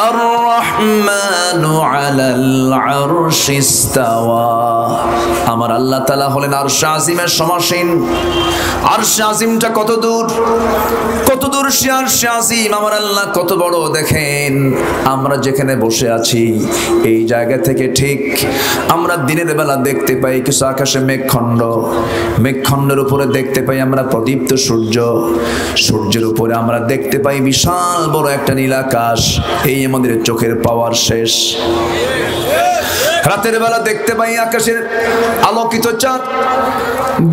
আর-রহমানু আলাল আরশি ইস্তাওয়া। আমার আল্লাহ তাআলা হলেন আরশে আজিমের সমাসীন। আরশে আজিমটা কত দূর, কত দূর সে আরশে আজিম, আমার আল্লাহ কত বড় দেখেন। আমরা যেখানে বসে আছি এই জায়গা থেকে ঠিক আমরা দিনের বেলা দেখতে পাই কিছু আকাশে মেঘখণ্ড, মেঘখণ্ডের উপরে দেখতে পাই আমরা প্রদীপ্ত সূর্য, সূর্যের উপরে আমরা দেখতে পাই বিশাল বড় একটা নীল আকাশ। এই আমাদের চোখের পাওয়ার শেষ। রাতের বেলা দেখতে পাই আকাশের আলোকিত চাঁদ,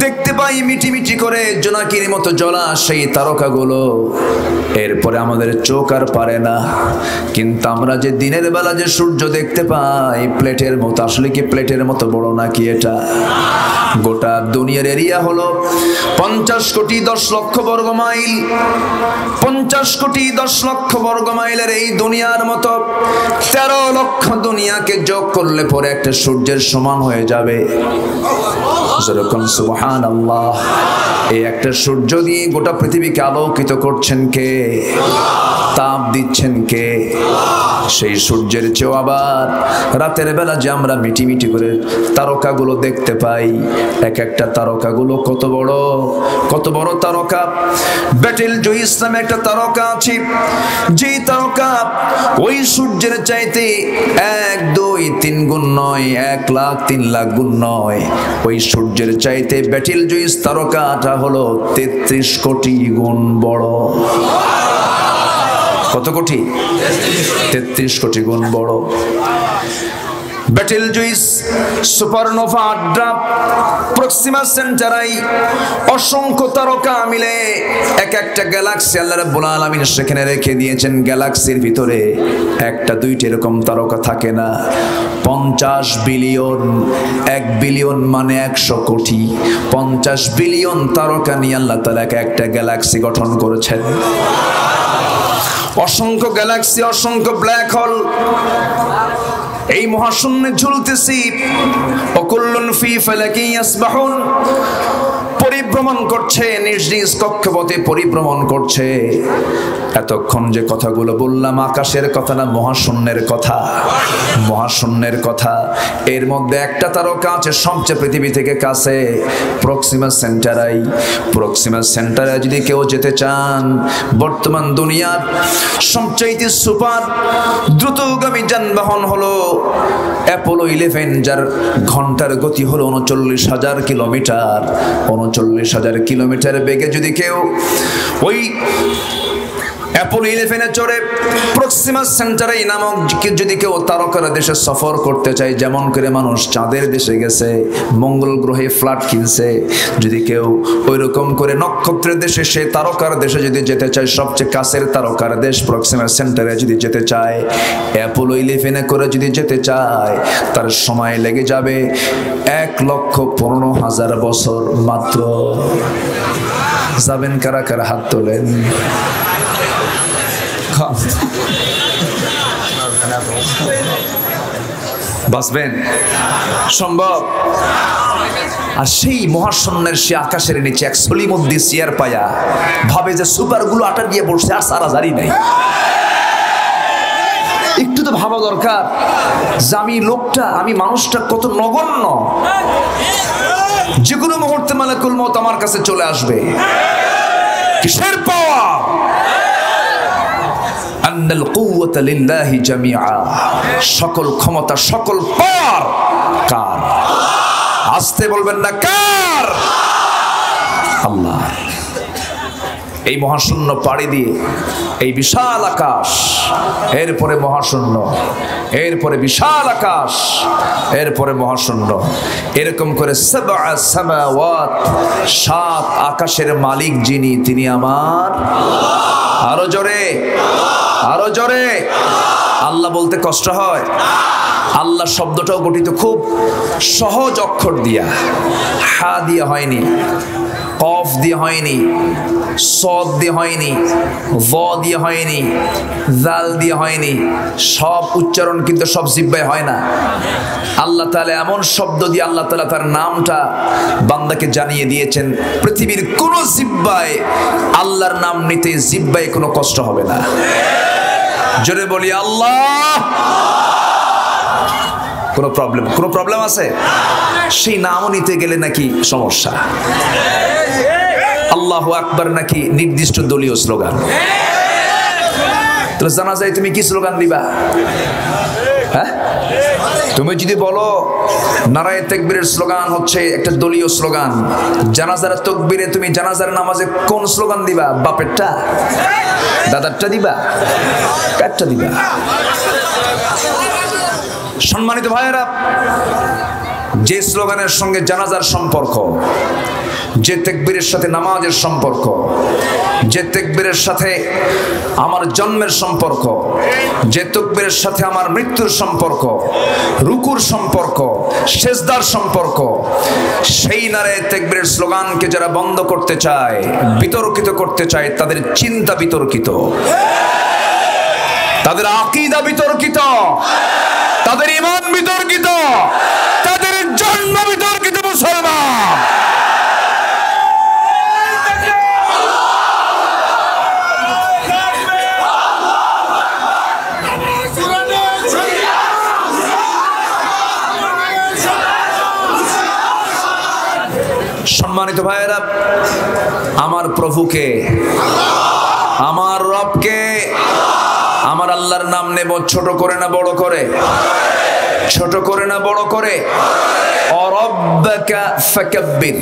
দেখতে পাই মিটি মিটি করে জোনাকির মতো জ্বলা সেই তারকাগুলো। এরপরে আমাদের চোখ আর পারে না। কিন্তু আমরা যে দিনের বেলা যে সূর্য দেখতে পাই প্লেটের মতো, আসলে কি প্লেটের মতো বড় নাকি এটা? গোটা দুনিয়ার এরিয়া হলো 50 কোটি 10 লক্ষ বর্গ মাইল। 50 কোটি 10 লক্ষ বর্গ মাইলের এই দুনিয়ার মতো 13 লক্ষ দুনিয়াকে যোগ করলে পরে একটা সূর্যের সমান হয়ে যাবে। যেরকম সুবহানাল্লাহ। এই একটা সূর্য দিয়ে গোটা পৃথিবীকে আলোকিত করছেন কে? তাপ দিচ্ছেন কে? সেই সূর্যের চেয়েও আবার রাতের বেলা যে আমরা মিটি মিটি করে তারকাগুলো দেখতে পাই, এক একটা তারকাগুলো কত বড়, কত বড় তারকা। ব্যাটেল জয়িস নামে একটা তারকা আছে, যে তারকা ওই সূর্যের চাইতে 1, 2, 3 গুণ নয়, 1 লাখ 3 লাখ গুণ নয়, ওই সূর্যের চাইতে ব্যাটেল জয়িস তারকাটা হলো 33 কোটি গুণ বড়। কত কোটি? 33 কোটি গুণ বড়। ব্যাটেল জুইস, সুপারনোভা আড্ডা, প্রক্সিমা সেন্টারাই, অসংখ্য তারকা মিলে এক একটা গ্যালাক্সি আল্লাহ রাব্বুল আলামিন সেখানে রেখে দিয়েছেন। গ্যালাক্সির ভিতরে একটা দুইটা এরকম তারকা থাকে না, 50 বিলিয়ন। 1 বিলিয়ন মানে 100 কোটি। 50 বিলিয়ন তারকা নিয়ে আল্লাহ তাআলা একটা গ্যালাক্সি গঠন করেছেন। অসংখ্য গ্যালাক্সি, অসংখ্য ব্ল্যাক হোল এই মহাশূন্যে ঝুলতেছি। অকুল্লুন ফি ফালাকি ইয়াসবাহুন, পরিভ্রমণ করছে, নিজ নিজ কক্ষপথে পরিভ্রমণ করছে। এতক্ষণ যে কথাগুলো বললাম আকাশের কথা না, মহাশূন্যের কথা, মহাশূন্যের কথা। এর মধ্যে একটা তারকা আছে সবচেয়ে পৃথিবী থেকে কাছে, প্রক্সিমা সেন্টারাই। প্রক্সিমা সেন্টারে যদি কেউ যেতে চান, বর্তমান দুনিয়ার সবচাইতে সুপার দ্রুতগামী যানবাহন হলো অ্যাপোলো 11, যার ঘন্টার গতি হলো 39,000 কিলোমিটার। 39,000 কিলোমিটার বেগে যদি কেউ ওই অ্যাপোলো 11-এ চড়ে প্রক্সিমা সেন্টারাই নামক যদি কেউ তারকার দেশে সফর করতে চায়, যেমন করে মানুষ চাঁদের দেশে গেছে, মঙ্গল গ্রহে ফ্ল্যাট কিনছে, যদি কেউ ওই রকম করে নক্ষত্রের দেশে, সে তারকার দেশে যদি যেতে চায়, সবচেয়ে কাছের তারকার দেশ প্রক্সিমা সেন্টারে যদি যেতে চায়, অ্যাপোলো 11-এ করে যদি যেতে চায়, তার সময় লেগে যাবে 1,15,000 বছর মাত্র। যাবেন কারা কারা? হাত তোলেন। বাঁচবেন? সম্ভব? আর সেই মহাশূন্যের সে আকাশের নিচে এক সলিমুদ্দি চেয়ার পায়া ভাবে যে সুপারগুলো আটা দিয়ে বসছে, আর সারা জারি নাই। একটু তো ভাবা দরকার যে আমি লোকটা, আমি মানুষটা কত নগণ্য, যে কোনো মুহূর্তে মালাকুল মউত আমার কাছে চলে আসবে। কিসের পাওয়া? আন্নাল কুওয়াতা লিল্লাহি জামিআ, সকল ক্ষমতা, সকল পাওয়ার কার? আস্তে বলবেন না, কার? আল্লাহ। এই মহাশূন্য পাড়ি দিয়ে এই বিশাল আকাশ, এরপরে মহাশূন্য, এরপরে বিশাল আকাশ, এরপরে মহাশূন্য, এরকম করে 7 সামাওয়াত, 7 আকাশের মালিক যিনি, তিনি আমার। আরো জোরে, আরো জোরে। আল্লাহ বলতে কষ্ট হয়? আল্লাহ শব্দটাও গঠিত খুব সহজ অক্ষর দিয়া, হা দিয়া হয়নি, কফ দিয়ে হয়নি, সদ দিয়ে হয়নি, ভ দিয়ে হয়নি, জাল দিয়ে হয়নি। সব উচ্চারণ কিন্তু সব জিহ্বায় হয় না। আল্লাহ তাআলা এমন শব্দ দিয়ে আল্লাহ তাআলা তার নামটা বান্দাকে জানিয়ে দিয়েছেন, পৃথিবীর কোন জিহ্বায় আল্লাহর নাম নিতে জিহ্বায় কোনো কষ্ট হবে না। জোরে বলি আল্লাহ। কোনো প্রবলেম আছে? সেই নামও নিতে গেলে নাকি সমস্যা। আল্লাহু আকবার নাকি নির্দিষ্ট দলীয় স্লোগান। তাহলে জানাজায় তুমি কি স্লোগান দিবা? হ্যাঁ, তুমি যদি বলো নারায়ে তাকবীরের স্লোগান হচ্ছে একটা দলীয় স্লোগান, জানাজার তাকবীরে তুমি জানাজার নামাজে কোন স্লোগান দিবা? বাপেরটা, দাদারটা দিবা, কারটা দিবা? সম্মানিত ভাইয়েরা, যে স্লোগানের সঙ্গে জানাজার সম্পর্ক, যে তাকবীরের সাথে নামাজের সম্পর্ক, যে তাকবীরের সাথে আমার জন্মের সম্পর্ক, যে তাকবীরের সাথে আমার মৃত্যুর সম্পর্ক, রুকুর সম্পর্ক, সেজদার সম্পর্ক, সেই নারায়ে তাকবীরের স্লোগানকে যারা বন্ধ করতে চায়, বিতর্কিত করতে চায়, তাদের চিন্তা বিতর্কিত, তাদের আকীদা বিতর্কিত, তাদের ঈমান বিতর্কিত, তাদের জন্ম বিতর্কিত। মুসলমান, সম্মানিত ভাইয়েরা, আমার প্রভুকে, আমার রবকে, আমার আল্লাহর নাম নেব ছোট করে না বড় করে? ছোট করে না বড় করে? অরব্বাকা ফাকাব্বির,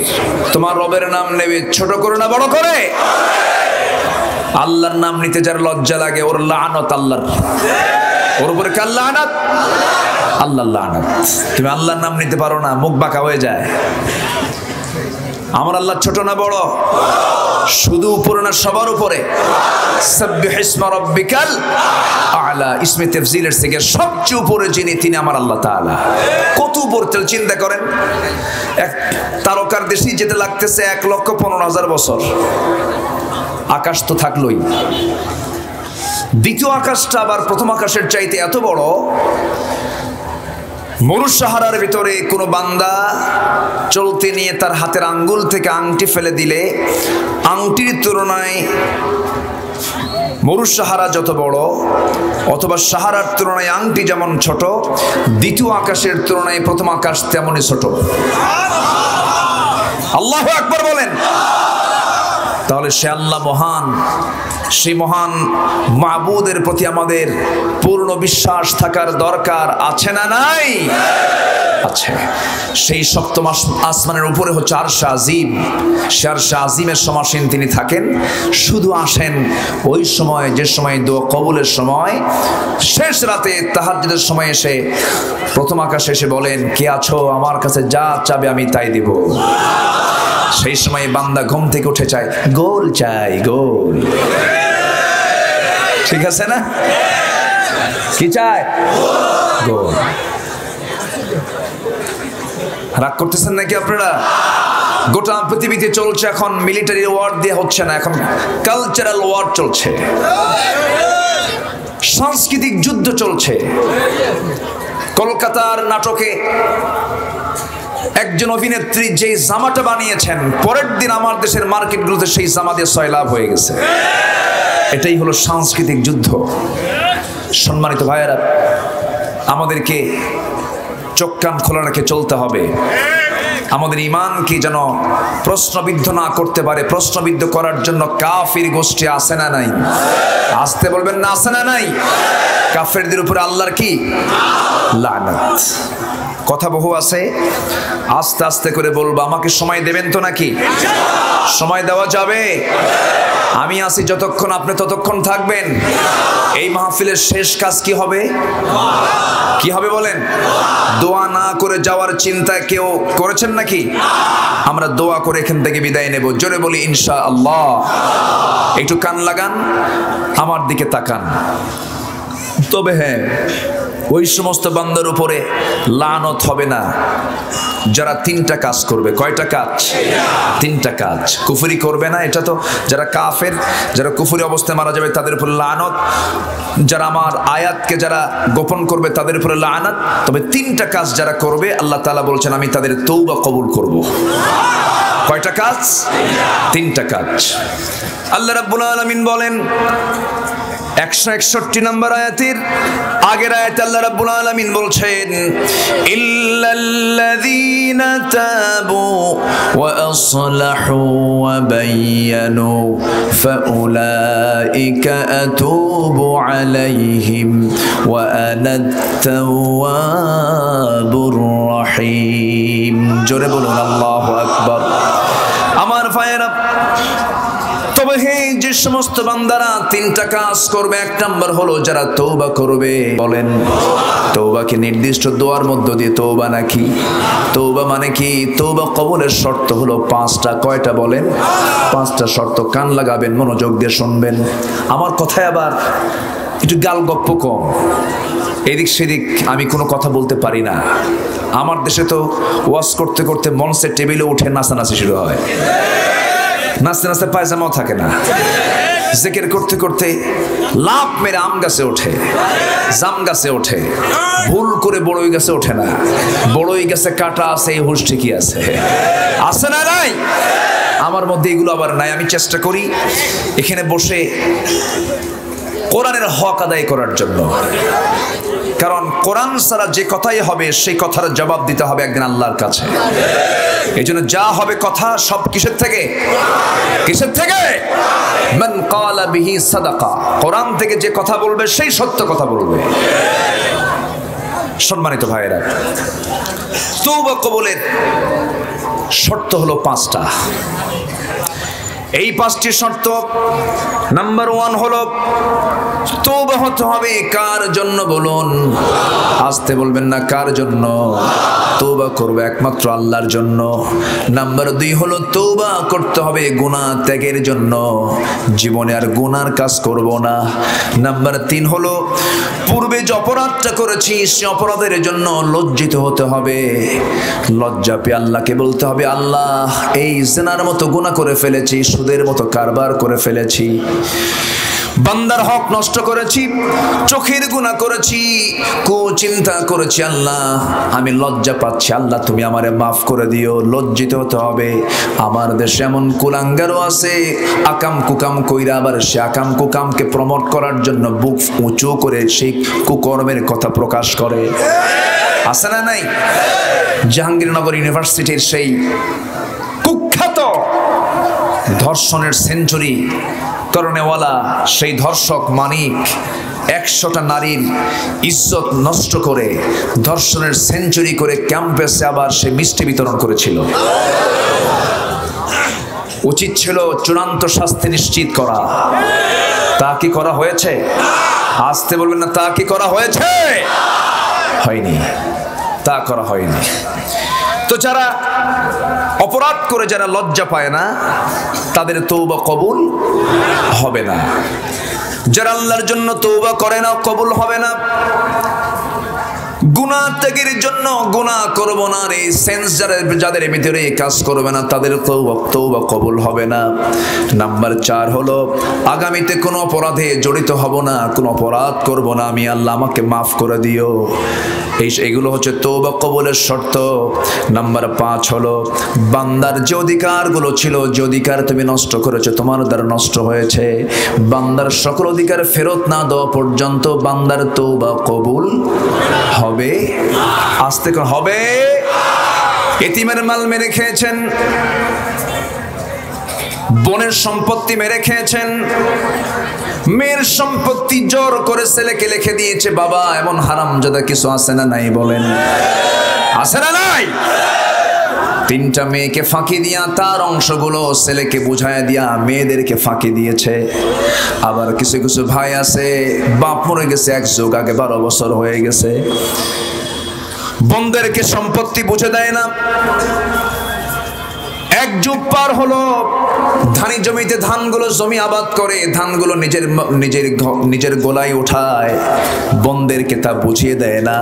তোমার রবের নাম নেবে ছোট করে না বড় করে? আল্লাহর নাম নিতে যার লজ্জা লাগে, ওর লানত আল্লাহর, ওর উপরে কার লানত? আল্লাহর লানত। তুমি আল্লাহর নাম নিতে পারো না, মুখ বাঁকা হয়ে যায়। আমার আল্লাহ ছোট না বড়? শুধু উপরে না সবার উপরে? সাব্বিহ ইসমা রাব্বিকাল আ'লা, ইসমে তাফজিলের থেকে সবচেয়ে উপরে যিনি, তিনি আমার আল্লাহ তাআলা। কত উপর চিন্তা করেন। এক তারকার দেশে যেতে লাগতেছে 1,15,000 বছর। আকাশ তো থাকলোই, দ্বিতীয় আকাশটা আবার প্রথম আকাশের চাইতে এত বড়। মরুসাহারার ভিতরে কোনো বান্দা চলতে নিয়ে তার হাতের আঙ্গুল থেকে আংটি ফেলে দিলে, আংটির তুলনায় মরুসাহারা যত বড়, অথবা সাহারার তুলনায় আংটি যেমন ছোট, দ্বিতীয় আকাশের তুলনায় প্রথম আকাশ তেমনই ছোট। আল্লাহু আকবার বলেন। তাহলে সে আল্লাহ মহান, সেই মহান মাবুদের প্রতি আমাদের পূর্ণ বিশ্বাস থাকার দরকার আছে না নাই? আছে। সেই সপ্তম আসমানের উপরে হচ্ছে আরশে আজিম। সে আরশে আজিমের সমাসীন তিনি থাকেন। শুধু আসেন ওই সময়, যে সময় দোয়া কবুলের সময়, শেষ রাতে তাহাজ্জুদের সময় এসে প্রথম আকাশে এসে বলেন, কে আছো? আমার কাছে যা চাবে আমি তাই দিব। সেই সময় বান্দা ঘুম থেকে উঠে চায়, গোল চাই, গোল। ঠিক আছে না? কি চায়? গোল। রাগ করতেছেন নাকি আপনারা? গোটা পৃথিবীতে চলছে এখন মিলিটারি ওয়ার দিয়ে হচ্ছে না, এখন কালচারাল ওয়ার চলছে, সাংস্কৃতিক যুদ্ধ চলছে। কলকাতার নাটকে একজন অভিনেত্রী যে জামাটা বানিয়েছেন, পরের দিন আমার দেশের মার্কেটগুলোতে সেই জামা দিয়ে সয়লাভ হয়ে গেছে। এটাই হলো সাংস্কৃতিক যুদ্ধ। সম্মানিত ভাইয়েরা, আমাদেরকে চোখ কান খোলা রেখে চলতে হবে। আমাদের ঈমানকে যেন প্রশ্নবিদ্ধ না করতে পারে। প্রশ্নবিদ্ধ করার জন্য কাফির গোষ্ঠী আছে না নাই? আসতে বলবেন না, আছে না নাই? কাফেরদের উপরে আল্লাহর কি লানত। কথা বহু আছে, আস্তে আস্তে করে বলবো। আমাকে সময় দেবেন তো নাকি? সময় দেওয়া যাবে? আমি আছি যতক্ষণ, আপনি ততক্ষণ থাকবেন। এই মাহফিলের শেষ কাজ কি হবে? কি হবে বলেন? দোয়া না করে যাওয়ার চিন্তা কেউ করেছেন নাকি? আমরা দোয়া করে এখান থেকে বিদায় নেব। জোরে বলি ইনশাআল্লাহ। একটু কান লাগান, আমার দিকে তাকান। তবে হ্যাঁ, ওই সমস্ত বান্দার উপরে লানত হবে না যারা তিনটা কাজ করবে। কয়টা কাজ? তিনটা কাজ। কুফরি করবে না, এটা তো যারা কাফের, যারা কুফরি অবস্থায় মারা যাবে তাদের উপর লানত। যারা আমার আয়াতকে যারা গোপন করবে তাদের উপরে লানত। তবে তিনটা কাজ যারা করবে, আল্লাহ তাআলা বলছেন আমি তাদের তওবা কবুল করব। কয়টা কাজ? তিনটা কাজ। আল্লাহ রাব্বুল আলামিন বলেন, 161 নম্বর আয়াতের আগের আয়াতে আল্লাহ রাব্বুল আলামিন বলছেন ইল্লাল্লাযীনা তাবু ওয়া আসলাহু ওয়া বায়্যানু ফাউলাইকা আতুবু আলাইহিম ওয়া আনাত তাওয়াবুর রহিম। জোরে বলুন আল্লাহু আকবার। আমার ভাইয়েরা, তবে যে সমস্ত বান্দারা 3টা কাজ করবে, 1 নাম্বার হলো যারা তওবা করবে। বলেন, তওবা কি নির্দিষ্ট দোয়ার মধ্য দিয়ে তওবা নাকি? তওবা মানে কি? তওবা কবুলের শর্ত হলো 5টা। কয়টা বলেন? 5টা শর্ত। কান লাগাবেন, মনোযোগ দিয়ে শুনবেন। আমার কথায় আবার একটু গাল গপ্প কম, এদিক সেদিক আমি কোনো কথা বলতে পারি না। আমার দেশে তো ওয়াজ করতে করতে মঞ্চের টেবিলে উঠে নাচানাচি শুরু হয়, নাচতে নাচতে পায়জামাও থাকে না। জিকির করতে করতে লাফ মেরে আম গাছে ওঠে, জাম গাছে ওঠে, ভুল করে বড়ই গাছে ওঠে না। বড়ই গাছে কাটা আছে, এই হুঁশ ঠিকই আছে, আছে না নাই? আমার মধ্যে এগুলো আবার নাই। আমি চেষ্টা করি এখানে বসে কোরআনের হক আদায় করার জন্য, কারণ কোরআন ছাড়া যে কথাই হবে সেই কথার জবাব দিতে হবে একদিন আল্লাহর কাছে। এই জন্য যা হবে কথা সব কিসের থেকে? কিসের থেকে? মান ক্বালা বিহি সাদাকা। কোরআন থেকে যে কথা বলবে সেই সত্য কথা বলবে। সম্মানিত ভাইয়েরা, তওবা কবুলের শর্ত হলো 5টা। এই 5টি শর্ত। নাম্বার 1 হলো তওবা হতে হবে কার জন্য? বলুন, আসতে বলবেন না, কার জন্য? তওবা করবে একমাত্র আল্লাহর জন্য। নাম্বার 2 হলো তওবা করতে হবে গুনাহ ত্যাগের জন্য, জীবনে আর গুনার কাজ করব না। নাম্বার 3 হলো পূর্বে যে অপরাধটা করেছি সে অপরাধের জন্য লজ্জিত হতে হবে, লজ্জা পেয়ে আল্লাহকে বলতে হবে, আল্লাহ এই জিনার মতো গুনাহ করে ফেলেছি, সুদের মতো কারবার করে ফেলেছি, বান্দার হক নষ্ট করেছি, চোখের গুনাহ করেছি, কুচিন্তা করেছি, আল্লাহ আমি লজ্জা পাচ্ছি, আল্লাহ তুমি আমারে মাফ করে দিও। লজ্জিত হতে হবে। আমার দেশে এমন কুলাঙ্গারও আছে, আকাম কুকাম কইরা আবার সে আকাম কুকামকে প্রমোট করার জন্য বুক উঁচু করে সেই কুকর্মের কথা প্রকাশ করে, আছে না নাই? জাহাঙ্গীরনগর ইউনিভার্সিটির সেই কুখ্যাত ধর্ষণের সেঞ্চুরি করণেওয়ালা সেই ধর্ষক মানিক 100টা নারীর ইজ্জত নষ্ট করে ধর্ষণের সেঞ্চুরি করে ক্যাম্পাসে আবার সে মিষ্টি বিতরণ করেছিল। উচিত ছিল চূড়ান্ত শাস্তি নিশ্চিত করা। তা কি করা হয়েছে? আসতে বলবেন না, তা কি করা হয়েছে? হয়নি, তা করা হয়নি। তো যারা অপরাধ করে যারা লজ্জা পায় না তাদের তওবা কবুল হবে না। যারা আল্লাহর জন্য তওবা করে না কবুল হবে না। গুনাহ ত্যাগের জন্য গুনাহ করব না এই সেন্স যাদের ভিতরে কাজ করবে না তাদের তওবা কবুল হবে না। নাম্বার 4 হলো আগামীতে কোনো অপরাধে জড়িত হব না, কোনো অপরাধ করব না, আমি আল্লাহ আমাকে মাফ করে দিও। এইগুলো হচ্ছে তওবা কবুলের শর্ত। নাম্বার 5 হলো বান্দার যে অধিকারগুলো ছিল, যে অধিকার তুমি নষ্ট করেছো, তোমার দ্বারা নষ্ট হয়েছে, বান্দার সকল অধিকার ফেরত না দেওয়া পর্যন্ত বান্দার তওবা কবুল হবে। আস্তে করে হবে। এতিমের মাল মেরে খেয়েছেন, বোনের সম্পত্তি মেরে খেয়েছেন, মেয়ের সম্পত্তি জোর করে ছেলেকে লিখে দিয়েছে বাবা, এমন হারামজাদা কিছু আছে না নাই? বলেন, আছে না নাই? 3টা মেয়েকে ফাঁকি দিয়া তার অংশগুলো ছেলেকে বুঝায় দিয়া মেয়েদেরকে ফাঁকি দিয়েছে। আবার কিছু কিছু ভাই আছে বাপ মরে গেছে 1 যুগ আগে, 12 বছর হয়ে গেছে, বোনদেরকে সম্পত্তি বুঝে দেয় না। 1 যুগ পার হলো, ধানি জমিতে ধানগুলো জমি আবাদ করে ধানগুলো নিজের গোলায় উঠায়, বোনদেরকে তা বুঝিয়ে দেয় না।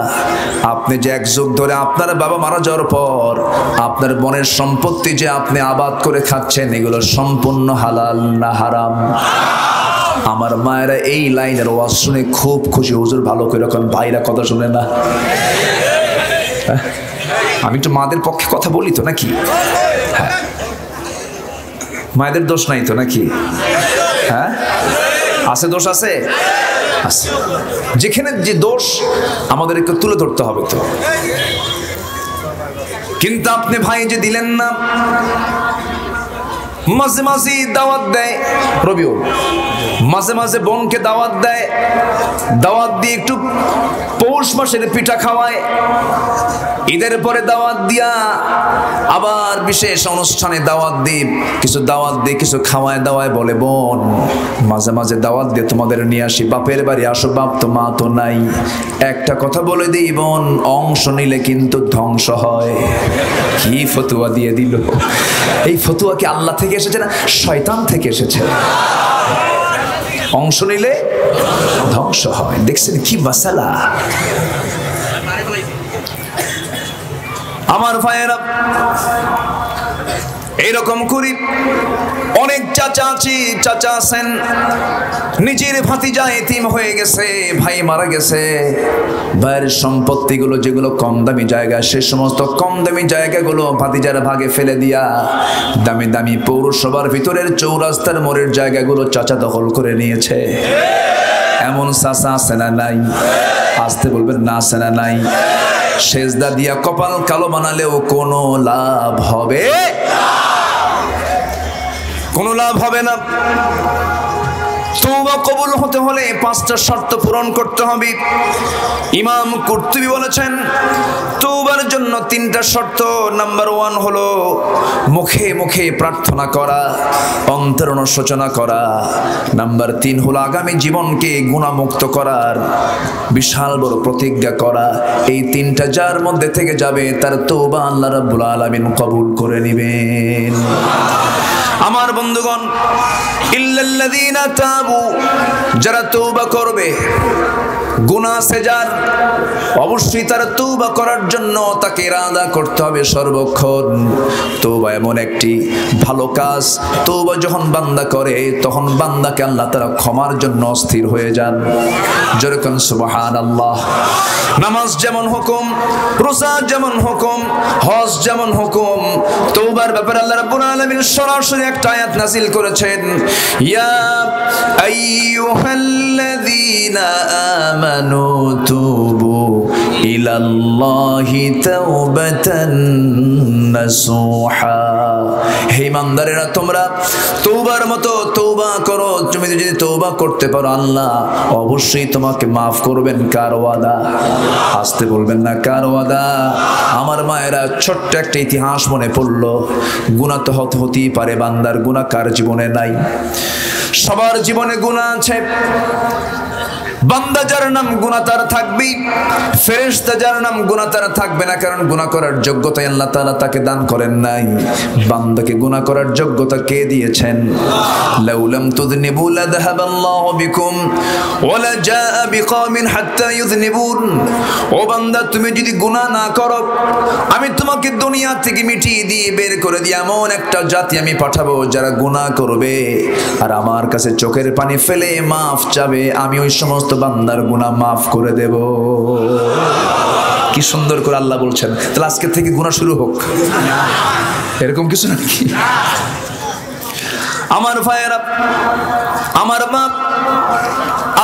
আপনি যে 1 যুগ ধরে আপনার বাবা মারা যাওয়ার পর আপনার বোনের সম্পত্তি যে আপনি আবাদ করে খাচ্ছেন, এগুলো সম্পূর্ণ হালাল না হারাম? আমার মায়েরা এই লাইনের ওয়াজ শুনে খুব খুশি। হুজুর ভালো করে এখন ভাইরা কথা শুনে না। আমি একটু মাদের পক্ষে কথা বলি তো নাকি? হ্যাঁ, মায়েদের দোষ নাই তো নাকি? হ্যাঁ, আছে দোষ আছে? আছে। যেখানে যে দোষ আমাদেরকে তুলে ধরতে হবে তো। কিন্তু আপনি ভাই যে দিলেন না, মাঝে মাঝে দাওয়াত দেয় রবিউল, মাঝে মাঝে বোনকে দাওয়াত দেয়, দাওয়াত দিয়ে একটু পৌষ মাসের পিঠা খাওয়ায়, ঈদের পরে দাওয়াত দিয়া আবার বিশেষ অনুষ্ঠানে দাওয়াত দিয়ে কিছু খাওয়ায় দাওয়ায় বলে বোন মাঝে মাঝে দাওয়াত দিয়ে তোমাদের নিয়ে আসি, বাপের বাড়ি আসো, বাপ তো মা তো নাই। একটা কথা বলে দিই বোন, অংশ নিলে কিন্তু ধ্বংস হয়। কি ফতুয়া দিয়ে দিল! এই ফতুয়া কি আল্লাহ থেকে এসেছে না শয়তান থেকে এসেছে? অংশ নিলে ধ্বংস হয়। দেখছেন কি মাসালা? আমার ভাইয়েরা, এইরকম করি অনেক চাচা আছেন, নিজের ভাতিজা এতিম হয়ে গেছে, ভাই মারা গেছে, ভাইয়ের সম্পত্তিগুলো যেগুলো কম দামি জায়গা, সে সমস্ত কম দামি জায়গাগুলো ভাতিজার ভাগে ফেলে দিয়া দামি দামি পৌরসভার ভিতরের চৌরাস্তার মোড়ের জায়গাগুলো চাচা দখল করে নিয়েছে। এমন চাচা আছে না নাই? আসতে বলবেন না, আছে না নাই? সেজদা দিয়া কপাল কালো বানালেও কোনো লাভ হবে? কোনো লাভ হবে না। তওবা কবুল হতে হলে 5টা শর্ত পূরণ করতে হবে। ইমাম কুরতুবী বলেছেন তওবার জন্য 3টা শর্ত। নাম্বার 1 হলো মুখে মুখে প্রার্থনা করা, অন্তরে অনুশোচনা করা। নাম্বার 3 হলো আগামী জীবনকে গুনাহমুক্ত করার বিশাল বড় প্রতিজ্ঞা করা। এই 3টা যার মধ্যে থেকে যাবে তার তওবা আল্লাহ রাব্বুল আলামিন কবুল করে নেবেন। আমার বন্ধুগণ, ইল্লাল্লাযীনা তাবু, যারা তওবা করবে, গুনাহ সেজার, অবশ্যই তার তওবা করার জন্য তাকে ইরাদা করতে হবে সর্বক্ষণ। তওবা এমন একটি ভালো কাজ, তওবা যখন বান্দা করে তখন বান্দাকে আল্লাহ তাআলা ক্ষমার জন্য অস্থির হয়ে যান। যেরকম সুবহানাল্লাহ। নামাজ যেমন হুকুম, রোজা যেমন হুকুম, হজ যেমন হুকুম, তওবার ব্যাপারে আল্লাহ রাব্বুল আলামিন সরাসরি একটা আয়াত নাযিল করেছেন, ইয়া আইয়ুহাল্লাযীনা আমানু তুবু ইলাল্লাহি তাওবাতান নাসুহা। হে ইমানদারেরা, তোমরা তওবার মতো তওবা করো। তুমি যদি তওবা করতে পারো আল্লাহ অবশ্যই তোমাকে মাফ করবেন। কার ওয়াদা? আসতে বলবেন না, কার ওয়াদা? আমার মায়েরা, ছোট্ট একটা ইতিহাস মনে পড়লো। গুনাহ তো হতেই পারে, বান্দার গুনাহ কার জীবনে নাই? সবার জীবনে গুনাহ আছে। বান্দা যার নাম গুনাহ তার থাকবেই, ফেরেশতা যার নাম গুনাহ তার থাকবে না, কারণ গুনাহ করার যোগ্যতা আল্লাহ তাআলা তাকে দান করেন নাই। বান্দাকে গুনাহ করার যোগ্যতা কে দিয়েছেন? লাউলাম তুযনিবু লাযহাবাল্লাহু বিকুম ওয়া লা জাআ বিকওমিন হাত্তা ইউযনিবুন। ও বান্দা, তুমি যদি গুনাহ না করো, আমি তোমাকে দুনিয়া থেকে মিটিয়ে দিয়ে বের করে দিয়ে এমন একটা জাতি আমি পাঠাবো যারা গুনাহ করবে আর আমার কাছে চোখের পানি ফেলে মাফ চাবে। আমি ওই সমস্ত বান্দার গুনাহ মাফ করে দেব। কি সুন্দর করে আল্লাহ বলছেন। তাহলে আজকে থেকে গুনাহ শুরু হোক, এরকম কিছু নাকি? আমার ভাইয়েরা, আমার মা,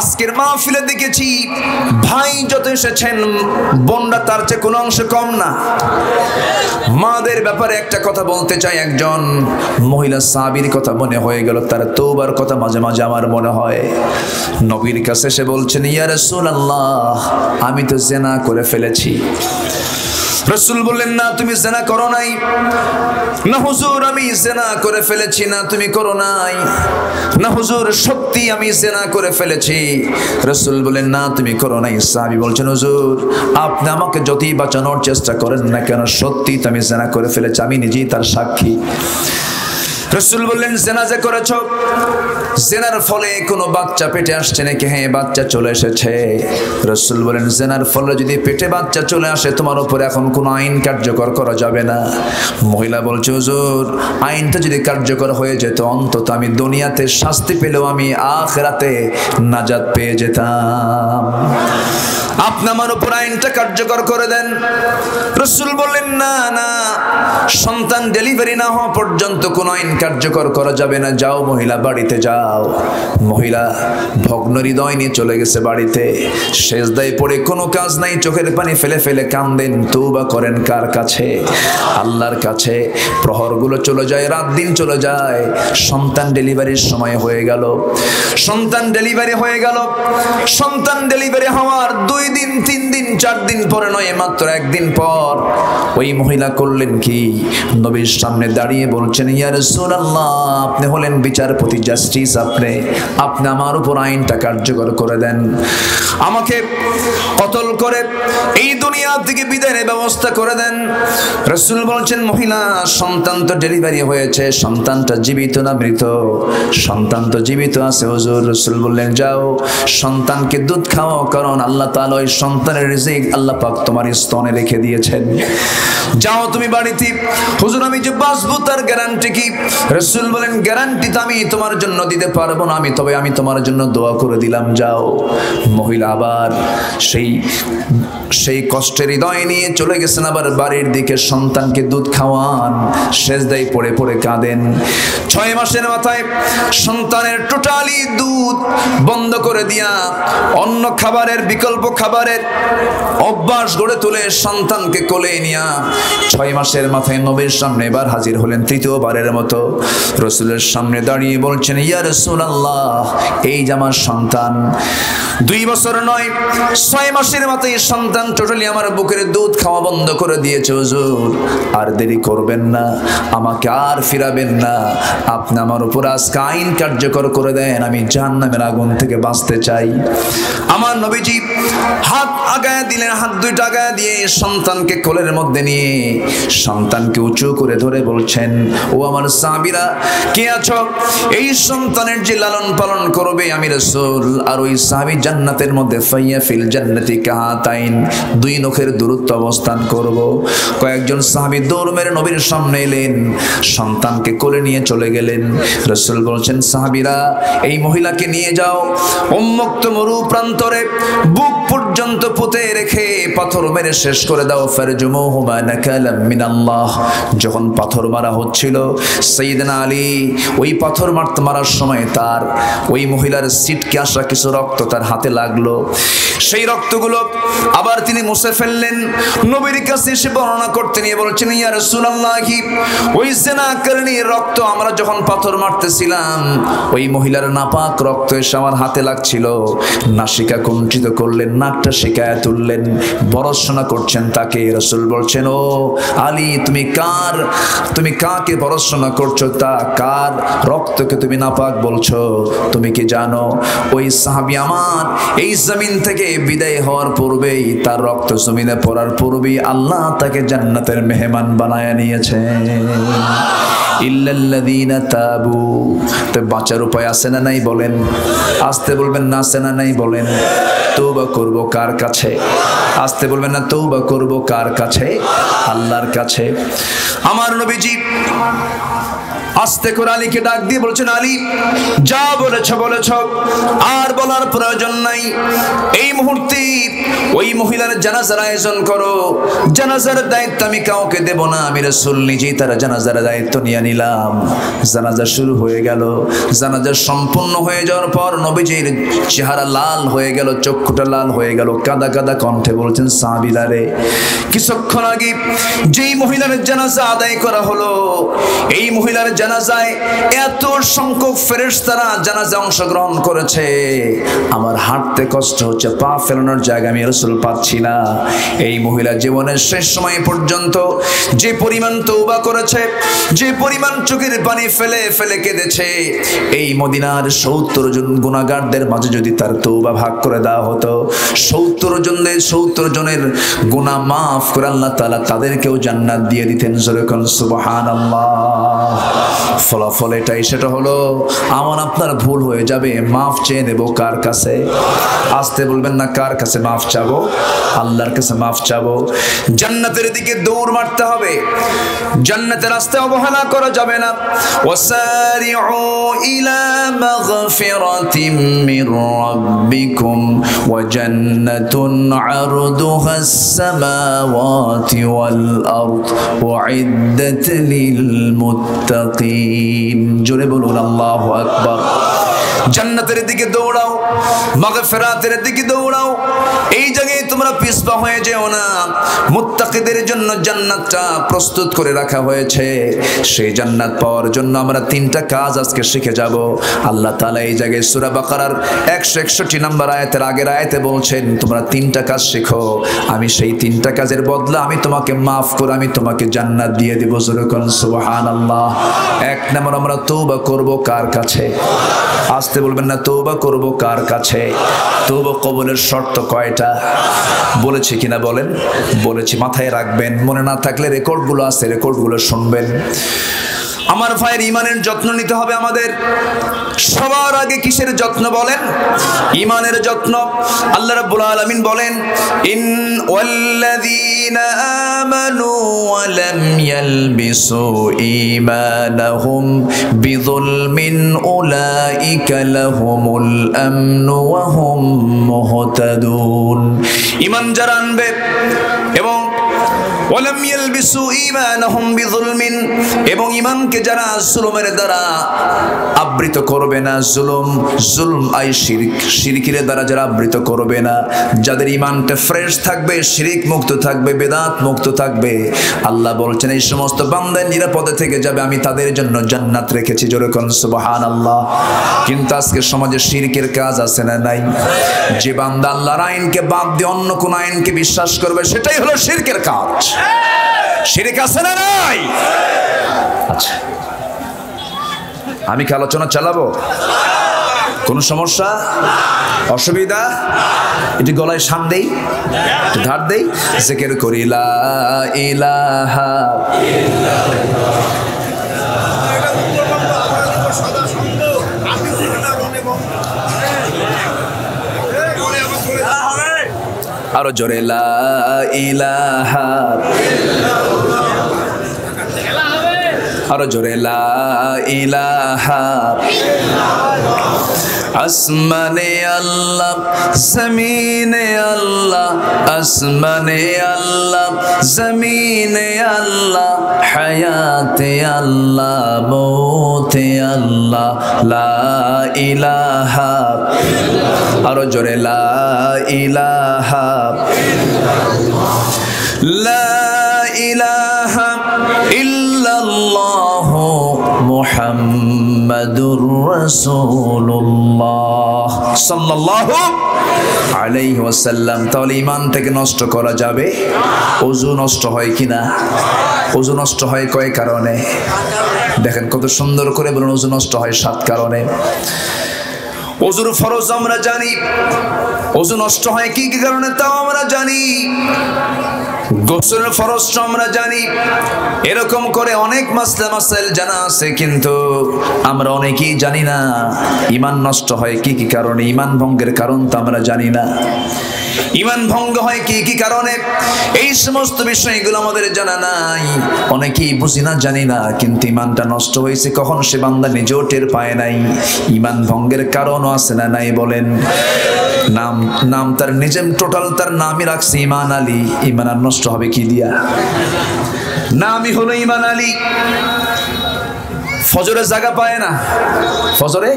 আজকের মাহফিলে দেখেছি ভাই যত এসেছেন বোনরা তার চেয়ে কোনো অংশ কম না। মাদের ব্যাপারে একটা কথা বলতে চাই। একজন মহিলা সাহাবীর কথা মনে হয়ে গেল, তার তওবার কথা মাঝে মাঝে আমার মনে হয়। নবীর কাছে এসে বলছেন, ইয়া রাসূলুল্লাহ, আমি তো জিনা করে ফেলেছি। রাসূল বললেন, না তুমি জিনা করো নাই। না হুজুর, আমি জিনা করে ফেলেছি। না তুমি করো নাই। না হুজুর, সত্যি আমি জিনা করে ফেলেছি। রাসূল বললেন, না তুমি করো নাই। সাহাবী বলছেন, হুজুর আপনি আমাকে যতই বাঁচানোর চেষ্টা করেন না কেন, সত্যি তো আমি জিনা করে ফেলেছি, আমি নিজেই তার সাক্ষী। রাসূল বললেন, জিনা যে করেছো, জিনার ফলে কোনো বাচ্চা পেটে আসছে নাকি? হ্যাঁ, বাচ্চা চলে এসেছে। রাসূল বলেন, জিনার ফলে যদি পেটে বাচ্চা চলে আসে তোমার উপরে এখন কোনো আইন কার্যকর করা যাবে না। মহিলা বলছে, হুজুর আইনটা যদি কার্যকর হয়ে যেত অন্তত আমি দুনিয়াতে শাস্তি পেলেও আমি আখিরাতে নাজাত পেয়ে যেতাম। আপনি আমার উপর আইনটা কার্যকর করে দেন। রাসূল বললেন, না না, সন্তান ডেলিভারি না হওয়া পর্যন্ত কোনো আইন কার্যকর করা যাবে না। যাও মহিলা, বাড়িতে যাও। মহিলা ভগ্ন হৃদয় নিয়ে চলে গেছে বাড়িতে। সেজদায় পড়ে কোনো কাজ নাই, চোখের পানি ফেলে ফেলে কান্দেন, তওবা করেন কার কাছে? আল্লাহর কাছে। প্রহরগুলো চলে যায়, রাত দিন চলে যায়, সন্তান ডেলিভারির সময় হয়ে গেল। সন্তান ডেলিভারি হয়ে গেল। সন্তান ডেলিভারি হওয়ার 2 দিন 3 দিন 4 দিন পরে নয়, মাত্র 1 দিন পর ওই মহিলা করলেন কি? নবীর সামনে দাঁড়িয়ে বলছেন, ইয়া রাসূলুল্লাহ, আপনি হলেন বিচারপতি, জাস্টিস, আপনি আমার উপর আইনটা কার্যকর করে দেন, আমাকে কতল করে এই দুনিয়া থেকে বিদায়ের ব্যবস্থা করে দেন। রাসূল বলছেন, মহিলা, সন্তান তো ডেলিভারি হয়েছে, সন্তানটা জীবিত না মৃত? সন্তান তো জীবিত আছে হুজুর। রাসূল বললেন, যাও সন্তানকে দুধ খাওয়াও, কারণ আল্লাহ তাআলা ওই সন্তানের রিজিক আল্লাহ পাক তোমার স্তনে রেখে দিয়েছেন। যাও তুমি বাড়িতে। হুজুর, আমি যে বাঁচবো তার গ্যারান্টি কি? রাসূল বলেন, গ্যারান্টি তো আমি তোমার জন্য দিতে পারবো না, তবে আমি তোমার জন্য দোয়া করে দিলাম, যাও। মহিলা আবার সেই কষ্টের হৃদয় নিয়ে চলে গেছেন আবার বাড়ির দিকে। সন্তানকে দুধ খাওয়ান, সেজদায় পড়ে পড়ে কাঁদেন। 6 মাসের মাথায় সন্তানের টোটালি দুধ বন্ধ করে দিয়া অন্য খাবারের, বিকল্প খাবারের অভ্যাস গড়ে তুলে সন্তানকে কোলে নিয়া 6 মাসের মাথায় নবীর সামনে এবার হাজির হলেন তৃতীয়বারের মতো। রাসূলের সামনে দাঁড়িয়ে বলছেন, ইয়া রাসূলুল্লাহ, এই যে আমার সন্তান 2 বছর নয় 6 মাসের মাথায় সন্তান টোটালি আমার বুকের দুধ খাওয়া বন্ধ করে দিয়েছে। হুজুর, আর দেরি করবেন না, আমাকে আর ফিরাবেন না, আপনি আমার উপর আজকে আইন কার্যকর করে দেন, আমি জাহান্নামের আগুন থেকে বাঁচতে চাই। আমার নবীজি হাত আগায় দিলেন, হাত 2টা আগায় দিয়ে সন্তানকে কোলের মধ্যে নিয়ে সন্তানকে উঁচু করে ধরে বলছেন, ও আমার সাহাবীরা, কে আছো? এই সন্তানের যে লালন পালন করবে আমি রাসূল আর ওই সাহাবী জান্নাতের মধ্যে ফাইয়া ফিল জান্নাতি কাহাতাইন, 2 নখের দূরত্ব অবস্থান করব। কয়েকজন সাহাবী দৌড় মেরে নবীর সামনে এলেন, সন্তানকে কোলে নিয়ে চলে গেলেন। রাসূল বলছেন, সাহাবীরা, এই মহিলাকে নিয়ে যাও, উন্মুক্ত মরু প্রান্তরে বুক পর্যন্ত পুঁতে রেখে পাথর মেরে শেষ করে দাও। ফারজুমুহুমা নাকালাম মিনাল্লাহ। যখন পাথর মারা হচ্ছিল, সাইয়েদনা আলী ওই পাথর মারার সময় তার ওই মহিলার সিটকে আসা কিছু রক্ত তার হাতে লাগলো। সেই রক্তগুলো আবার তিনি মুছে ফেললেন। নবীর কাছে এসে বর্ণনা করতে নিয়ে বলছেন, ইয়া রাসূলুল্লাহ, ওই জিনাকারীর রক্ত আমরা যখন পাথর মারতেছিলাম, ওই মহিলার নাপাক রক্ত এসে আমার হাতে লাগছিল। নাসিকা কুঞ্চিত করলেন, নাকটা শিকায়া তুললেন, ভর্ৎসনা করছেন তাকে। রাসূল বলছেন, ও আলী, তুমি কাকে ভর্ৎসনা করছো? কার রক্তকে তুমি নাপাক বলছো? তুমি কি জানো ওই সাহাবী আমার এই জমিন থেকে বিদায় হওয়ার পূর্বেই, তার রক্ত জমিনে পড়ার পূর্বেই আল্লাহ তাকে জান্নাতের মেহমান বানায় নিয়েছেন। ইল্লাল্লাযীনা তাবু। তো বাঁচার উপায় আছে না নাই বলেন? আসতে বলবেন না, আছে না নাই বলেন? তওবা করব কার কাছে? আসতে বলবেন না, তওবা করব কার কাছে? আল্লাহর কাছে। আমার নবীজি আস্তে করে আলীকে ডাক দিয়ে বলছেন, আলী, যা বলেছ আর বলার প্রয়োজন নাই। এই মুহূর্তে ওই মহিলার জানাজার আয়োজন করো। জানাজার দায়িত্ব আমি কাউকে দেব না, আমি রাসূল নিজেই তার জানাজার দায়িত্ব নিয়ে নিলাম। জানাজা শুরু হয়ে গেল। জানাজা সম্পূর্ণ হয়ে যাওয়ার পর নবীজির চেহারা লাল হয়ে গেল, চক্ষুটা লাল হয়ে গেল। কাদা কাদা কণ্ঠে বলছেন, সাহাবীরা রে, কিছুক্ষণ আগে যেই মহিলার জানাজা আদায় করা হলো, এই মহিলার জানাজায় এত সংখ্যক ফেরেশতারা জানাজা অংশগ্রহণ করেছে, আমার হাঁটতে কষ্ট হচ্ছে, পা ফেলানোর জায়গা আমি রাসূল পাচ্ছি না। এই মহিলা জীবনের শেষ সময় পর্যন্ত যে পরিমাণ তওবা করেছে, যে পরিমাণ চোখের পানি ফেলে ফেলে কেঁদেছে, এই মদিনার 70 জন গুনাহগারদের মাঝে যদি তার তওবা ভাগ করে দেওয়া হতো, 70 জনের গুনাহ মাফ করে আল্লাহ তাআলা তাদেরকেও জান্নাত দিয়ে দিতেন। সুবহানাল্লাহ। ফলাফল এটাই, সেটা হলো আমার আপনার ভুল হয়ে যাবে, মাফ চেয়ে নেব কার কাছে? আসতে বলবেন না, কার কাছে মাফ চাবো? আল্লাহর কাছে মাফ চাবো। জান্নাতের দিকে দৌড় মারতে হবে, জান্নাতের রাস্তায় অবহেলা করা যাবে না। ওয়াসারিউ ইলা মাগফিরাতিম মির রাব্বিকুম ওয়া জান্নাতুন আরদুহাস সামাওয়াতি ওয়াল আরদ উইদ্দাত লিল মুত্তাকিন। জোরে বলুন আল্লাহু আকবার। জান্নাতের দিকে দৌড়াও, মাগফিরাতের দিকে দৌড়াও। এই জায়গায় তোমরা পিছপা হয়ে যেও না। মুত্তাকিদের জন্য জান্নাতটা প্রস্তুত করে রাখা হয়েছে। সেই জান্নাত পাওয়ার জন্য আমরা তিনটা কাজ আজকে শিখে যাব। আল্লাহ তাআলা এই জায়গায় সূরা বাকারার 161 নম্বর আয়াতের আগের আয়াতে বলছেন, তোমরা তিনটা কাজ শিখো, আমি সেই তিনটা কাজের বদলা আমি তোমাকে মাফ করে আমি তোমাকে জান্নাত দিয়ে দেব। সুবহানাল্লাহ। এক নম্বর, আমরা তওবা করব কার কাছে? আসতে বলবেন না, তওবা করব কার কাছে? তওবা কবুলের শর্ত কয়টা বলেছি কিনা বলেন? বলেছি, মাথায় রাখবেন। মনে না থাকলে রেকর্ডগুলো আছে, রেকর্ডগুলো শুনবেন। আমার ভাইয়ের ঈমানের যত্ন নিতে হবে আমাদের। সবার আগে কিসের যত্ন বলেন? ঈমানের যত্ন। আল্লাহ রাব্বুল আলামিন বলেন, ইন ওয়াল্লাযীনা আমানু ওয়া লাম ইয়ালবিসু ঈমানাহুম বিযুলমিন উলাইকা লাহুমুল আমনু ওয়া হুম মুহতাদুন। ঈমান যারা আনবে এবং ওয়ালাম ইয়ালবিসু ঈমানাহুম বিযুলমিন, এবং ঈমানকে যারা জুলুমের দ্বারা আবৃত করবে না, জুলুম আই শিরক, শিরকের দ্বারা যারা আবৃত করবে না, যাদের ঈমানটা ফ্রেশ থাকবে, শিরক মুক্ত থাকবে, বেদাত মুক্ত থাকবে, আল্লাহ বলছেন এই সমস্ত বান্দা নিরাপদে থেকে যাবে, আমি তাদের জন্য জান্নাত রেখেছি। জোরে কোন সুবহানাল্লাহ। কিন্তু আজকে সমাজে শিরকের কাজ আছে না নাই? যে বান্দা আল্লাহর আইনকে বাদ দিয়ে অন্য কোন আইনকে বিশ্বাস করবে, সেটাই হলো শিরকের কাজ। শিরক আছে না নাই? আচ্ছা, আমি কি আলোচনা চালাবো? কোন সমস্যা, অসুবিধা? এটি গলায় শান দেই, ধার দেই, জিকির করি লা ইলাহা আরো জোরে লা ইলাহা, আরো জোরে লা ইলাহা। আসমানে আল্লাহ, জমিনে আল্লাহ, আসমানে আল্লাহ, জমিনে আল্লাহ, হায়াতে আল্লাহ, মৌতে আল্লাহ, লা ইলাহা। আরো জোরে লা ইলাহা, লা ইলাহা ইল্লাল্লাহ মুহাম্মাদুর রাসূলুল্লাহ সাল্লাল্লাহু আলাইহি ওয়াসাল্লাম। তাহলে ঈমানটাকে নষ্ট করা যাবে? ওযু নষ্ট হয় কিনা? ওযু নষ্ট হয় কয় কারণে? দেখেন কত সুন্দর করে বলেন, ওযু নষ্ট হয় 7 কারণে। ওযুর ফরজ আমরা জানি, ওযু নষ্ট হয় কি কি কারণে তাও আমরা জানি, গোসলের ফরজটা আমরা জানি। এরকম করে অনেক মাসলা মাসাইল জানা আছে, কিন্তু আমরা অনেকেই জানি না ঈমান নষ্ট হয় কি কি কারণে। ঈমান ভঙ্গের কারণ তো আমরা জানি না। ঈমান ভঙ্গ হয় কি কি কারণে, এই সমস্ত বিষয়গুলো আমাদের জানা নাই। অনেকেই বুঝি না, জানি না, কিন্তু ঈমানটা নষ্ট হয়েছে কখন সে বান্দা নিজেও টের পায় নাই। ঈমান ভঙ্গের কারণও আছে না নাই বলেন? নাম তার নিজে, টোটাল তার নামই রাখছে ঈমান আলী। ঈমান আর নষ্ট হবে কি দিয়া? নামই হলো ঈমান আলী। ফজরের জায়গা পায় না, ফজরে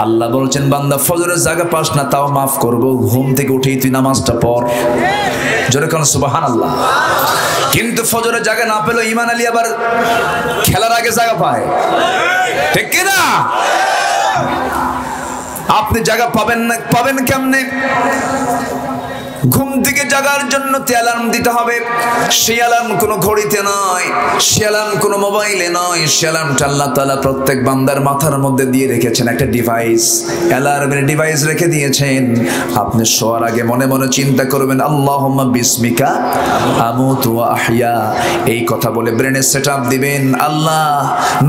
আল্লাহ বলছেন বান্দা ফজরের জায়গা পাস না তাও মাফ করব, ঘুম থেকে উঠেই তুই নামাজটা পড়। জোরে কোন সুবহানাল্লাহ। কিন্তু ফজরের জায়গা না পেলেও ঈমান আলী আবার খেলার আগে জায়গা পায়, ঠিক কি না? আপনি জায়গা পাবেন না, পাবেন কেমনে? ঘুম থেকে জাগার জন্য অ্যালার্ম দিতে হবে। সেই অ্যালার্ম কোনো ঘড়িতে নয়, সে অ্যালার্ম কোনো মোবাইলে নয়, সে অ্যালার্মটা আল্লাহ তাআলা প্রত্যেক বান্দার মাথার মধ্যে দিয়ে রেখেছেন একটা ডিভাইস, অ্যালার্মের ডিভাইস রেখে দিয়েছেন। আপনি শোয়ার আগে মনে মনে চিন্তা করবেন আল্লাহুম্মা বিসমিকা আমুতু ওয়া আহইয়া, এই কথা বলে ব্রেনে সেটআপ দিবেন। আল্লাহ,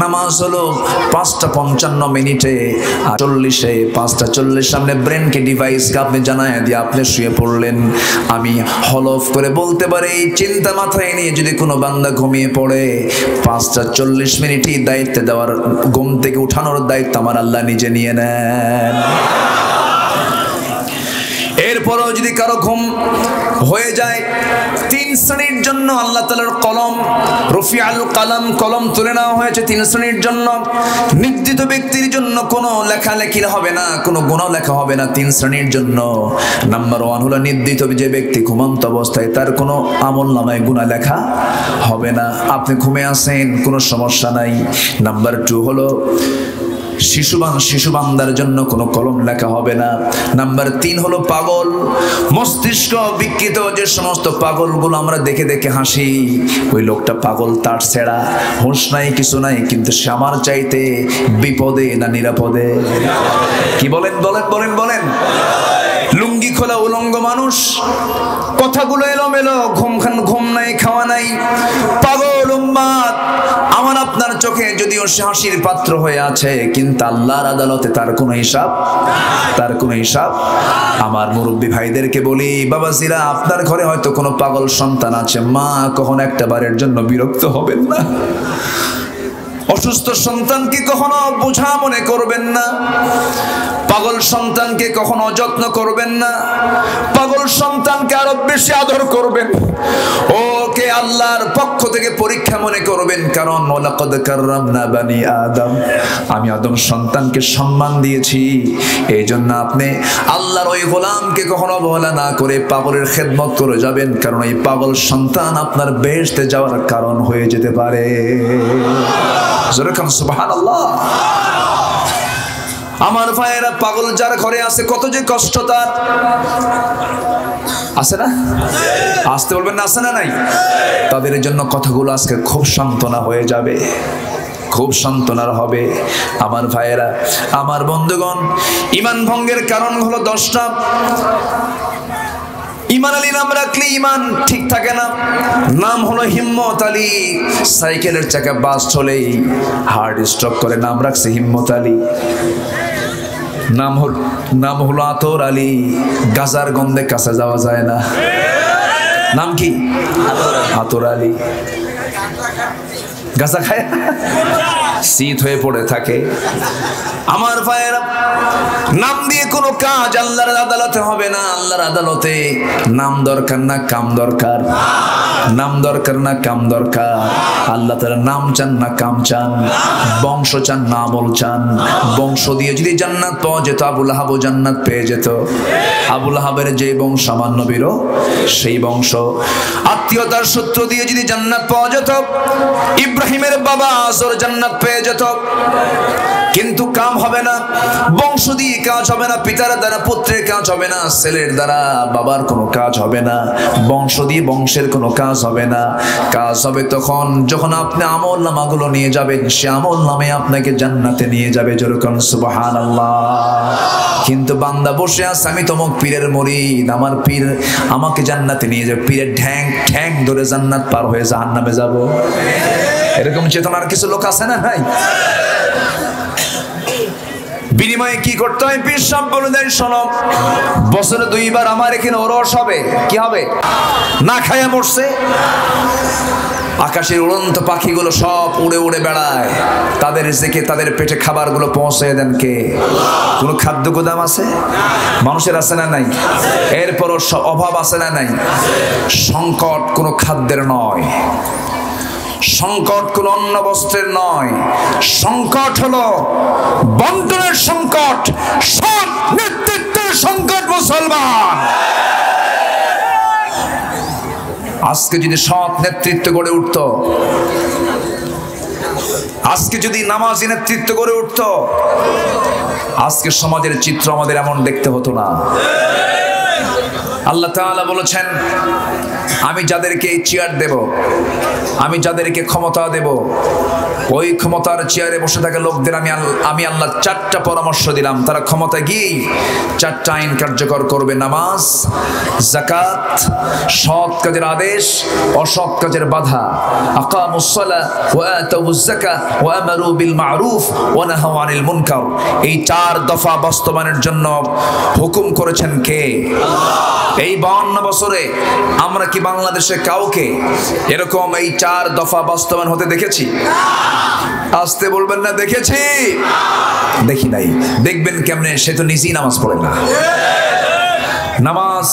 নামাজ হলো 5:55 মিনিটে, 40-এ 5:40 সামনে ব্রেনকে ডিভাইসকে আপনি জানায় দিয়ে আপনি শুয়ে পড়লেন। আমি হলফ করে বলতে পারি এই চিন্তা মাথায় নিয়ে যদি কোনো বান্দা ঘুমিয়ে পড়ে 5:40 মিনিটই দায়িত্ব দেওয়ার, ঘুম থেকে উঠানোর দায়িত্ব আমার আল্লাহ নিজে নিয়ে নেন। এরপরও যদি কারো ঘুম হয়ে যায়, 3 শ্রেণীর জন্য আল্লাহ তাআলার কলম রফিআল কালাম, কলম তুলে নেওয়া হয়েছে 3 শ্রেণীর জন্য। নির্দিষ্ট ব্যক্তির জন্য কোনো লেখালেখি হবে না, কোনো গুনাহ লেখা হবে না 3 শ্রেণীর জন্য। নাম্বার 1 হলো নির্দিষ্ট যে ব্যক্তি ঘুমন্ত অবস্থায় তার কোনো আমলনামায় গুনাহ লেখা হবে না, আপনি ঘুমে আছেন কোনো সমস্যা নাই। নাম্বার 2 হলো শিশু বান্দার জন্য কোনো কলম লেখা হবে না। নাম্বার 3 হলো পাগল, মস্তিষ্ক বিকৃত যে সমস্ত পাগলগুলো আমরা দেখে দেখে হাসি, ওই লোকটা পাগল, তার ছেড়া হুঁশ নাই কিছু নাই, কিন্তু সে আমার চাইতে বিপদে না নিরাপদে? কি বলেন বলেন বলেন বলেন? লুঙ্গি খোলা উলঙ্গ মানুষ, কথাগুলো এলোমেলো, ঘুম নাই, খাওয়া নাই, পাগল উম্মাত। আমার আপনার চোখে যদিও সে হাসির পাত্র হয়ে আছে, কিন্তু আল্লাহর আদালতে তার কোনো হিসাব, তার কোনো হিসাব। আমার মুরব্বী ভাইদেরকে বলি, বাবাজিরা, আপনার ঘরে হয়তো কোনো পাগল সন্তান আছে, মা কখনো একটা বারের জন্য বিরক্ত হবেন না। অসুস্থ সন্তানকে কখনো বোঝা মনে করবেন না, পাগল সন্তানকে কখনো অযত্ন করবেন না, পাগল সন্তানকে আরো বেশি আদর করবেন, ওকে আল্লাহর পক্ষ থেকে পরীক্ষা মনে করবেন। কারণ ওয়ালাকাদ কাররামনা বানি আদম, আমি আদম সন্তানকে সম্মান দিয়েছি। এই জন্য আপনি আল্লাহর ওই গোলামকে কখনো অবহেলা না করে পাগলের খেদমত করে যাবেন, কারণ এই পাগল সন্তান আপনার বেহেশতে যাওয়ার কারণ হয়ে যেতে পারে। সুবহানাল্লাহ। আমার ভাইয়েরা, পাগল যার ঘরে আছে কত যে কষ্ট তার, আছে না? আসতে বলবেন না, আছে না নাই? তাদের জন্য কথাগুলো আজকে খুব সান্ত্বনা হয়ে যাবে, খুব সান্ত্বনার হবে। আমার ভাইয়েরা, আমার বন্ধুগণ, ঈমান ভঙ্গের কারণ হলো 10টা। ইমান আলী নাম রাখলে ইমান ঠিক থাকে না। নাম হলো হিম্মত আলী, সাইকেলের চাকা বাস চলেই হার্ট স্ট্রোক করে নাম রাখছে হিম্মত আলী। নাম হলো আতর আলী, গাজার গন্ধে কাছে যাওয়া যায় না। নাম কি? আতর আলী। গাজা খায়, শীত হয়ে পড়ে থাকে। আমার ভাইয়েরা, নাম দিয়ে কোনো কাজ আল্লাহর আদালতে হবে না। আল্লাহর আদালতে নাম দরকার না কাম দরকার, নাম দরকার না কাম দরকার। আল্লাহ তাআলা নাম চান না কাম চান, বংশ চান না আমল চান। বংশ দিয়ে যদি জান্নাত পাওয়া যেত, আবু লাহাবও জান্নাত পেয়ে যেত। আবু লাহাবের যে বংশ আমার নবীরও সেই বংশ। আত্মীয়তার সূত্র দিয়ে যদি জান্নাত পাওয়া যেত, ইব্রাহিমের বাবা আসর জান্নাত পেয়ে যেত। কিন্তু কাম হবে না, বংশ দিয়ে কাজ হবে না, পিতার দ্বারা পুত্রের কাজ হবে না, ছেলের দ্বারা বাবার কোনো কাজ হবে না, বংশ দিয়ে বংশের কোনো কাজ হবে না। কাজ হবে তখন যখন আপনি আমল নামাগুলো নিয়ে যাবেন, সে আমল নামে আপনাকে জান্নাতে নিয়ে যাবে। যেরকম সুবহানাল্লাহ। কিন্তু বান্দা বসে আছে, আমি তমক পীরের মুরিদ, আমার পীর আমাকে জান্নাতে নিয়ে যাবে, পীরের ঠ্যাং ধরে জান্নাত পার হয়ে জাহান্নামে যাব। এরকম চেতনার কিছু লোক আছে না নাই? বিনিময়ে কি করতে হয়? পীর সাহেব বলে দেন, শোনো, বছরে 2 বার আমার এখানে ওরস হবে। কি হবে? না খায়া মরছে। আকাশের উড়ন্ত পাখিগুলো সব উড়ে উড়ে বেড়ায়, তাদের রিজিকে তাদের পেটে খাবারগুলো পৌঁছে দেন কে? কোনো খাদ্য গোদাম আছে? মানুষের আছে না নাই? এরপরও অভাব আছে না নাই? সংকট কোনো খাদ্যের নয়, সংকট কোন অন্ন বস্ত্রের নয়, সংকট হলো বন্টনের সংকট, সব নেতৃত্বের সংকট। মুসলমান আজকে যদি সৎ নেতৃত্ব গড়ে উঠত, আজকে যদি নামাজি নেতৃত্ব গড়ে উঠত, আজকে সমাজের চিত্র আমাদের এমন দেখতে হতো না। আল্লাহ তাআলা বলেছেন, আমি যাদেরকে চেয়ার দেব, আমি যাদেরকে ক্ষমতা দেব, ওই ক্ষমতার চেয়ারে বসে থাকা লোকদের আমি আল্লাহ 4টা পরামর্শ দিলাম। তারা ক্ষমতা গিয়েই 4টা আইন কার্যকর করবে: নামাজ, যাকাত, সৎ কাজের আদেশ, অসৎ কাজের বাধা। আকামুস সালাহ ওয়া আতাউজ যাকাত ওয়া আমারু বিল মারুফ ওয়া নাহাউ আনিল মুনকার। এই 4 দফা বাস্তবায়নের জন্য হুকুম করেছেন কে? এই 52 বছরে আমরা কি বাংলাদেশে কাউকে এরকম এই 4 দফা বাস্তবায়ন হতে দেখেছি? আসতে বলবেন না দেখেছি? দেখি নাই। দেখবেন কেমনে? সে তো নিজেই নামাজ পড়ে না। নামাজ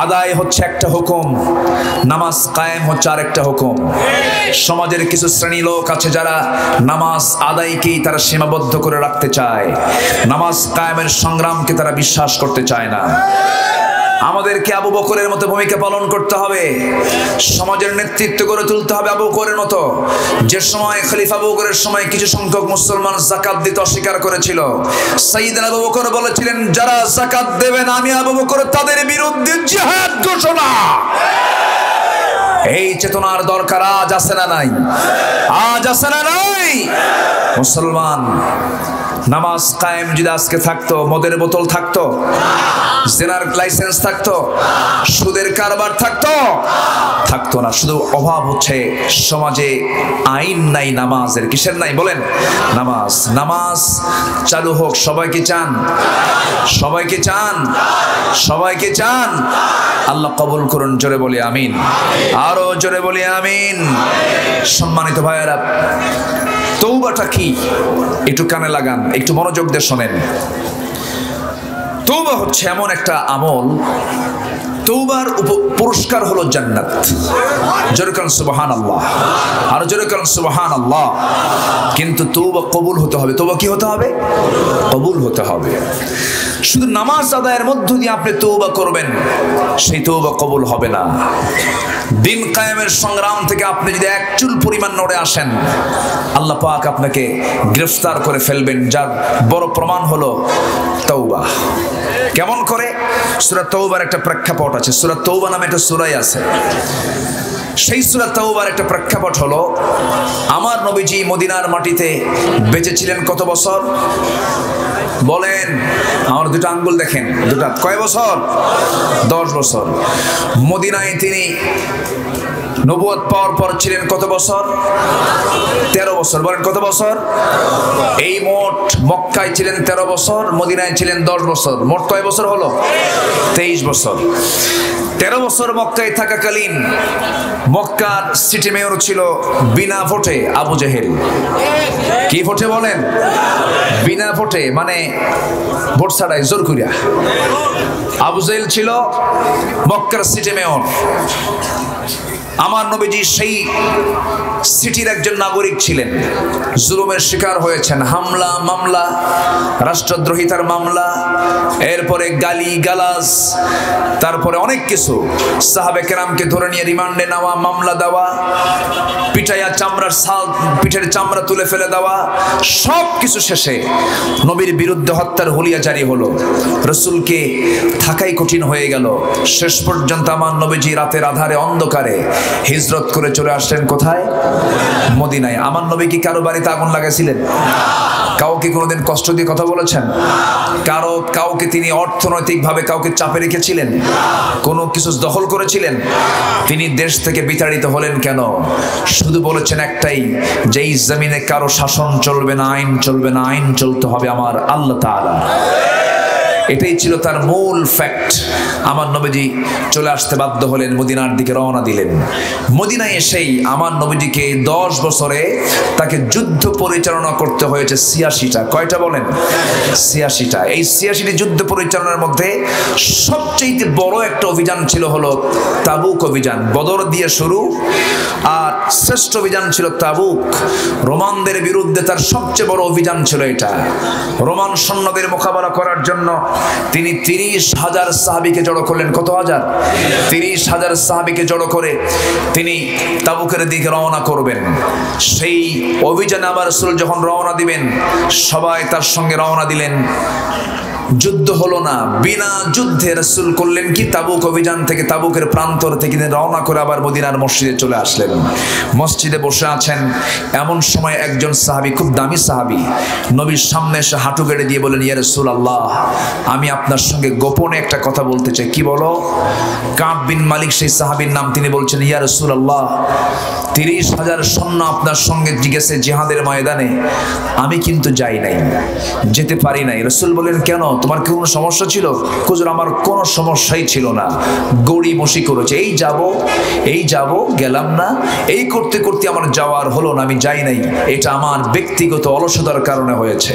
আদায় হচ্ছে একটা হুকুম, নামাজ কায়েম হচ্ছে আরেকটা হুকুম। সমাজের কিছু শ্রেণী লোক আছে যারা নামাজ আদায়কেই তারা সীমাবদ্ধ করে রাখতে চায়, নামাজ কায়েমের সংগ্রামকে তারা বিশ্বাস করতে চায় না। আমাদেরকে আবু বকরের মতো ভূমিকা পালন করতে হবে, সমাজের নেতৃত্ব গড়ে তুলতে হবে আবু বকরের মতো। যে সময় খলিফা আবু বকরের সময় কিছু সংখ্যক মুসলমান যাকাত দিতে অস্বীকার করেছিল, সাইয়েদনা আবু বকর বলেছিলেন, যারা যাকাত দেবে না আমি আবু বকর তাদের বিরুদ্ধে জিহাদ ঘোষণা। এই চেতনার দরকার আজ আছে না নাই? আজ আছে না নাই? মুসলমান নামাজ কায়েম যদি আজকে থাকতো, মদের বোতল থাকতো, জেনার লাইসেন্স থাকতো, সুদের কারবার থাকতো? থাকতো না। শুধু অভাব হচ্ছে সমাজে আইন নাই নামাজের। কিসের নাই বলেন? নামাজ। নামাজ চালু হোক। সবাই কি চান? সবাই কি চান? সবাই কি চান? আল্লাহ কবুল করুন। জোরে বলি আমিন। আরো জোরে বলি আমিন। সম্মানিত ভাইয়েরা, তওবাটা কি একটু কানে লাগান, একটু মনোযোগ দিয়ে শোনেন। তওবা হচ্ছে এমন একটা আমল, তওবার পুরস্কার হলো জান্নাত। জোরে বলেন সুবহানাল্লাহ। আর জোরে বলেন সুবহানাল্লাহ। কিন্তু তওবা কবুল হতে হবে। তওবা কি হতে হবে? কবুল হতে হবে। শুধু নামাজ আদায়ের মধ্য দিয়ে আপনি তওবা করবেন, সেই তওবা কবুল হবে না। দিন কায়েমের সংগ্রাম থেকে আপনি যদি এক চুল পরিমাণ নড়ে আসেন, আল্লাহ পাক আপনাকে গ্রেফতার করে ফেলবেন, যার বড় প্রমাণ হলো তওবা। কেমন করে? সূরা তওবার একটা প্রেক্ষাপট আছে। সূরা তওবা নামে একটা সূরাই আছে। সেই সূরা তওবার একটা প্রেক্ষাপট হলো, আমার নবীজি মদিনার মাটিতে বেঁচে ছিলেন কত বছর? বলেন, আমার দুটো আঙ্গুল দেখেন, দুটা কয় বছর? 10 বছর। মদিনায় তিনি নবুয়ত পাওয়ার পর ছিলেন কত বছর? 13 বছর। বলেন কত বছর? এই মোট মক্কায় ছিলেন 13 বছর, মদিনায় ছিলেন 10 বছর। মোট কয় বছর হলো? 23 বছর। 13 বছর মক্কায় থাকাকালীন মক্কার সিটি মেয়র ছিল বিনা ভোটে আবু জেহেল। কি ভোটে বলেন? বিনা ভোটে, মানে ভোট ছাড়াই, জোর করিয়া। আবু জেহেল ছিল মক্কার সিটি মেয়র। আমার নবীজি সেই সিটির একজন নাগরিক ছিলেন, জুলুমের শিকার হয়েছেন, হামলা মামলা, রাষ্ট্রদ্রোহিতার মামলা, এরপরে গালি গালাজ, তারপরে অনেক কিছু, সাহাবে কেরামকে ধরে নিয়ে রিমান্ডে নেওয়া, মামলা দেওয়া, পিটাইয়া চামড়ার পিঠের চামড়া তুলে ফেলে দেওয়া, সব কিছু শেষে নবীর বিরুদ্ধে হত্যার হুলিয়া জারি হলো। রসুলকে থাকাই কঠিন হয়ে গেল। শেষ পর্যন্ত আমার নবীজি রাতের আধারে অন্ধকারে হিজরত করে চলে আসলেন কোথায়? মদিনায়। আমার নবী কি কারো বাড়িতে আগুন লাগাইছিলেন? কাউকে কোনোদিন কষ্ট দিয়ে কথা বলেছেন? কাউকে তিনি অর্থনৈতিকভাবে কাউকে চাপে রেখেছিলেন? কোনো কিছু দখল করেছিলেন? তিনি দেশ থেকে বিতাড়িত হলেন কেন? শুধু বলেছেন একটাই, যে এই জমিনে কারো শাসন চলবে না, আইন চলবে না, আইন চলতে হবে আমার আল্লাহ তাআলা। এটাই ছিল তার মূল ফ্যাক্ট। আমার নবীজি চলে আসতে বাধ্য হলেন, মদিনার দিকে রওনা দিলেন। মদিনায় এসেই আমার নবীজিকে 10 বছরে তাকে যুদ্ধ পরিচালনা করতে হয়েছে 86টা। কয়টা বলেন? 86টা। এই 86টি যুদ্ধ পরিচালনার মধ্যে সবচেয়ে বড় একটা অভিযান ছিল হলো তাবুক অভিযান। বদর দিয়ে শুরু, আর শ্রেষ্ঠ অভিযান ছিল তাবুক। রোমানদের বিরুদ্ধে তার সবচেয়ে বড় অভিযান ছিল এটা। রোমান সৈন্যদের মোকাবেলা করার জন্য তিনি 30,000 সাহাবীকে জড়ো করলেন। কত হাজার? 30,000 সাহাবীকে জড়ো করে তিনি তাবুকের দিকে রওনা করবেন। সেই অভিযানে আমার রাসূল যখন রওনা দিবেন, সবাই তার সঙ্গে রওনা দিলেন। যুদ্ধ হলো না, বিনা যুদ্ধে রাসূল করলেন কি তাবুক অভিযান থেকে, তাবুকের প্রান্তর থেকে রওনা করে আবার মদিনার মসজিদে চলে আসলেন। মসজিদে বসে আছেন, এমন সময় একজন সাহাবী, খুব দামি সাহাবী, নবীর সামনে এসে হাঁটু গেড়ে দিয়ে বলেন, ইয়া রাসূলুল্লাহ, আমি আপনার সঙ্গে গোপনে একটা কথা বলতে চাই। কি বলো? কাব বিন মালিক সেই সাহাবীর নাম, তিনি বলছেন, ইয়া রাসূলুল্লাহ, 30,000 সৈন্য আপনার সঙ্গে গেছে জিহাদের ময়দানে, আমি কিন্তু যাই নাই, যেতে পারি নাই। রাসূল বলেন, কেন, তোমার কি কোনো সমস্যা ছিল? হুজুর, আমার কোনো সমস্যাই ছিল না, গড়িমসি করেছে, এই যাব গেলাম না, এই করতে করতে আমার যাওয়ার হলো না, আমি যাই নাই, এটা আমার ব্যক্তিগত অলসতার কারণে হয়েছে।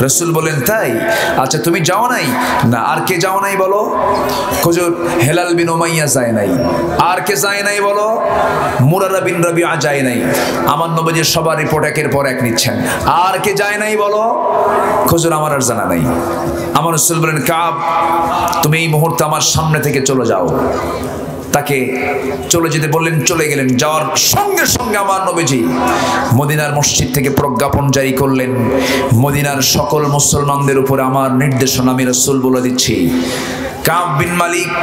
রাসূল বলেন, তাই? আচ্ছা, তুমি যাও নাই? না। আর কে যাও নাই বলো? হুজুর, হেলাল বিন উমাইয়া যায় নাই। আর কে যায় নাই বলো? মুরারা বিন রাবিআ যায় নাই। আমার নবীজি সবার রিপোর্ট একের পর এক নিচ্ছেন। আর কে যায় নাই বলো? হুজুর, আমার আর জানা নাই। আমার রাসূল বলেন, কাব, তুমি এই মুহূর্তে আমার সামনে থেকে চলে যাও। তাকে চলে যেতে বললেন, চলে গেলেন। যাওয়ার সঙ্গে সঙ্গে আমার নবীজি মদিনার মসজিদ থেকে প্রজ্ঞাপন জারি করলেন, মদিনার সকল মুসলমানদের উপরে আমার নির্দেশনা আমি রাসূল বলে দিচ্ছি, কাব বিন মালিক,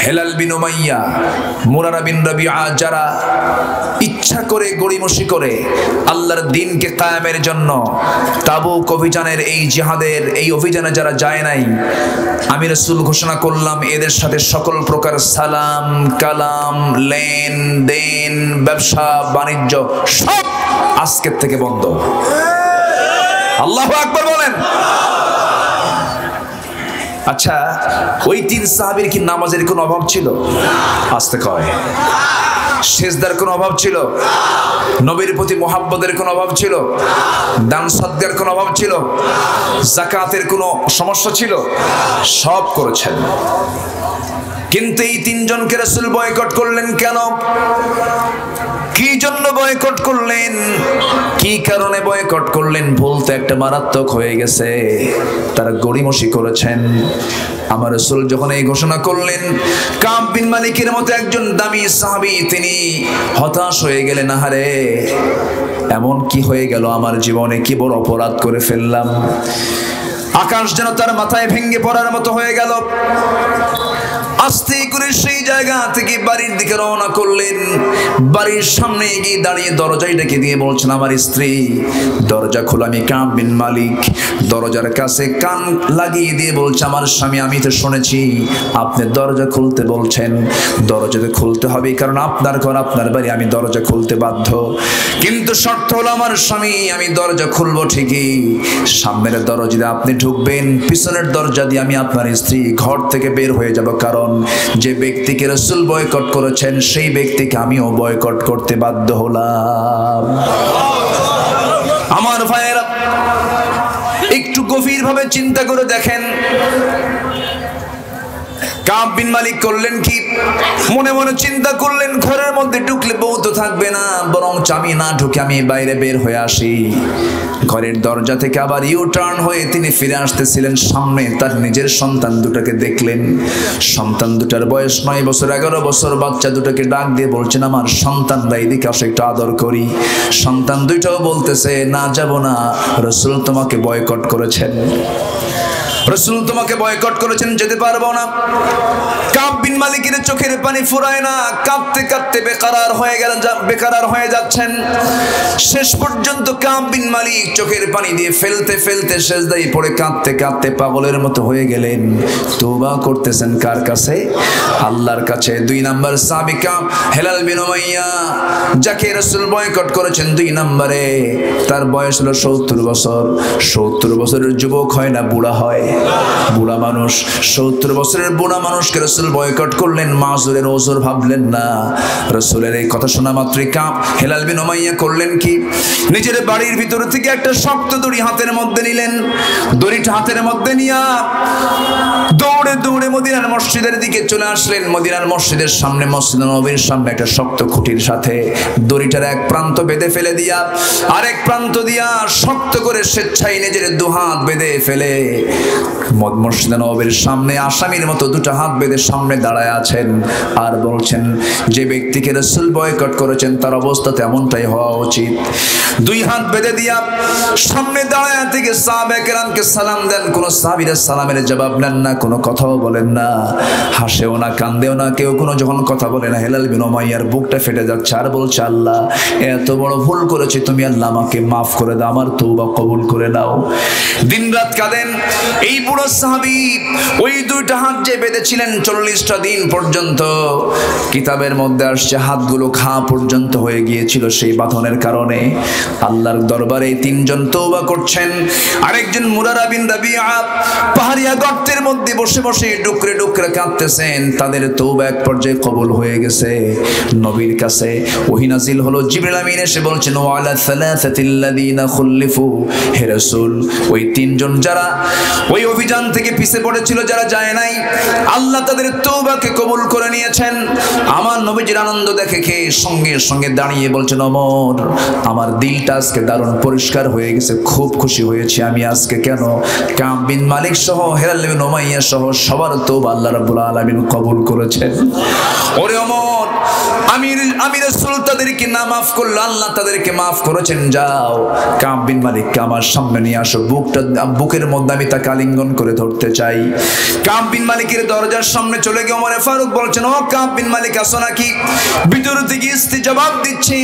হেলাল বিন উমাইয়া, মুরারা বিন রাবিআ যারা ইচ্ছা করে গড়িমসি করে আল্লাহর দ্বীনকে কায়েমের জন্য তাবুক অভিযানের এই জিহাদের এই অভিযানে যারা যায় নাই, আমি রাসূল ঘোষণা করলাম এদের সাথে সকল প্রকার সালাম কালাম লেনদেন ব্যবসা বাণিজ্য সব আজকের থেকে বন্ধ। আল্লাহু আকবার বলেন। আচ্ছা, ওই 3 সাহাবীর কি নামাজের কোনো অভাব ছিল? আস্তে কয়। সেজদার কোনো অভাব ছিল? নবীর প্রতি মুহাব্বতের কোনো অভাব ছিল? দান সদকার কোনো অভাব ছিল? যাকাতের কোনো সমস্যা ছিল? সব করেছেন। কিন্তু এই 3 জনকে রাসূল বয়কট করলেন কেন? কি জন্য বয়কট করলেন? কি কারণে বয়কট করলেন? বলতে একটা মারাত্মক হয়ে গেছে, তারা গড়িমসি করেছেন। আমার রাসূল যখন এই ঘোষণা করলেন, কাব বিন মালিকের মতো একজন দামি সাহাবী তিনি হতাশ হয়ে গেলেন, আহারে এমন কি হয়ে গেল আমার জীবনে, কি বড় অপরাধ করে ফেললাম। আকাশ যেন তার মাথায় ভেঙে পড়ার মতো হয়ে গেল। আস্তে করে সেই জায়গা থেকে বাড়ির দিকে রওনা করলেন। বাড়ির সামনে গিয়ে দাঁড়িয়ে দরজায় ডেকে দিয়ে বলছেন, আমার স্ত্রী, দরজা খোলা। আমি কাব বিন মালিক দরজার কাছে কান লাগিয়ে দিয়ে বলছে, আমার স্বামী, আমি তো শুনেছি আপনি দরজা খুলতে বলছেন, দরজাতে খুলতে হবে, কারণ আপনার ঘর আপনার বাড়ি, আমি দরজা খুলতে বাধ্য। কিন্তু শর্ত হলো আমার স্বামী, আমি দরজা খুলবো ঠিকই, সামনের দরজা দিয়ে আপনি ঢুকবেন, পিছনের দরজা দিয়ে আমি আপনার স্ত্রী ঘর থেকে বের হয়ে যাব, কারণ যে ব্যক্তিকে রাসূল বয়কট করেছেন সেই ব্যক্তিকে আমিও বয়কট করতে বাধ্য হলাম। আমার ভাইয়েরা, একটু গভীরভাবে চিন্তা করে দেখেন, কাব বিন মালিক করলেন কি? মনে মনে চিন্তা করলেন, ঘরের মধ্যে ঢুকলে বউ তো থাকবে না, বরং আমি না ঢুকে আমি বাইরে বের হয়ে আসি। ঘরের দরজা থেকে আবার ইউ টার্ন হয়ে তিনি ফিরে আসতেছিলেন। সামনে তার নিজের সন্তান দুটাকে দেখলেন। সন্তান দুটার বয়স 9 বছর 11 বছর। বাচ্চা দুটাকে ডাক দিয়ে বলছেন, আমার সন্তানরা এদিকে আসো, একটু আদর করি। সন্তান দুইটাও বলতেছে, না যাব না, রাসূল তোমাকে বয়কট করেছেন, রাসূল তোমাকে বয়কট করেছেন, যেতে পারবো না। কাব বিন মালিকের চোখের পানি ফুরায় না, কাঁদতে কাঁদতে বেকারার হয়ে যাচ্ছেন। শেষ পর্যন্ত কাব বিন মালিক চোখের পানি দিয়ে ফেলতে ফেলতে সেজদায় পড়ে কাঁদতে কাঁদতে পাগলের মতো হয়ে গেলেন। তওবা করতেছেন কার কাছে? আল্লাহর কাছে। 2 নাম্বার সাহাবী কাব হেলাল বিন উমাইয়া, যাকে রাসূল বয়কট করেছেন 2 নম্বরে, তার বয়স হলো 70 বছর। 70 বছরের যুবক হয় না, বুড়া হয়। বুড়া মানুষ, 70 বছরের বুড়া মানুষকে রাসূল বয়কট করলেন। মাজুরের ওজর ভাবলেন না। রাসূলের এই কথা শোনা মাত্রই কাব হেলাল বিন উমাইয়া করলেন কি? নিজের বাড়ির ভিতর থেকে একটা শক্ত দড়ি হাতের মধ্যে নিলেন। দড়িটা হাতের মধ্যে নিয়া দৌড়ে দৌড়ে মদিনার মসজিদের দিকে চলে আসলেন। মদিনার মসজিদের সামনে, মসজিদ নববীর সামনে একটা শক্ত খুঁটির সাথে দড়িটার এক প্রান্ত বেঁধে ফেলে দিয়া আরেক প্রান্ত দিয়া শক্ত করে স্বেচ্ছায় নিজের 2 হাত বেঁধে ফেলে মসজিদে নববীর সামনে আসামির মতো দুটো হাত বেঁধে সামনে দাঁড়ায় আছেন আর বলছেন, যে ব্যক্তিকে রাসূল বয়কট করেছেন তার অবস্থা তেমনটাই হওয়া উচিত। দুই হাত বেঁধে দিয়া সামনে দাঁড়ায় থেকে সাহাবায়ে কেরামকে সালাম দেন। কোন সাহাবীরা সালামের জবাব নেন না, কোনো কথাও বলেন না, হাসেও না, কান্দেও না, কেউ কোনো যখন কথা বলে না। হেলাল বিন উমাইয়ার বুকটা ফেটে যাচ্ছে আর বলছে, আল্লাহ এত বড় ভুল করেছি, তুমি আল্লাহ আমাকে মাফ করে দাও, আমার তওবা কবুল করে নাও। দিন রাত কাঁদেন এই বুড়ো সাহাবী। ওই দুইটা হাত যে বেঁধেছিলেন 40টা দিন পর্যন্ত, কিতাবের মধ্যে আসছে হাতগুলো ঘা পর্যন্ত হয়ে গিয়েছিল সেই বাঁধনের কারণে। আল্লাহর দরবারে তিনজন তওবা করছেন। আরেকজন মুরারা বিন রাবিআ পাহাড়িয়া গর্তের মধ্যে বসে বসে ডুকরে ডুকরে কাঁদতেছেন। তাদের তওবা এক পর্যায়ে কবুল হয়ে গেছে। নবীর কাছে ওহী নাজিল হলো, জিবরিল আমিন এসে বলছেন, ওয়া আলা সালাসাতিল্লাযিনা খুল্লিফু, হে রাসূল ওই তিনজন যারা ওই অভিযান থেকে পিছে পড়েছিল, যারা যায় নাই, আল্লাহ তাদের তওবাকে কবুল করে নিয়েছেন। আমার নবীজির আনন্দ দেখে কে সঙ্গে সঙ্গে দাঁড়িয়ে বলছেন, ওমর আমার দিলটা আজকে দারুণ পরিষ্কার হয়ে গেছে, খুব খুশি হয়েছি আমি আজকে। কেন? কাব বিন মালিক সহ হেলাল বিন উমাইয়া সহ সবার তওবা আল্লাহ রাব্বুল আলামিন কবুল করেছেন। ওরে ওমর, আমি রাসূল তাদেরকে না মাফ করলে আল্লাহ তাদেরকে মাফ করেছেন। যাও কাব বিন মালিককে আমার সামনে নিয়ে আসো, বুকের মধ্যে আমি তাকে আলিঙ্গন করে ধরতে চাই। কাব বিন মালিকের দরজার সামনে চলে গিয়ে ওমর ফারুক বলছেন, ও কাব বিন মালিক আসো নাকি? ভিতর থেকে জবাব দিচ্ছি,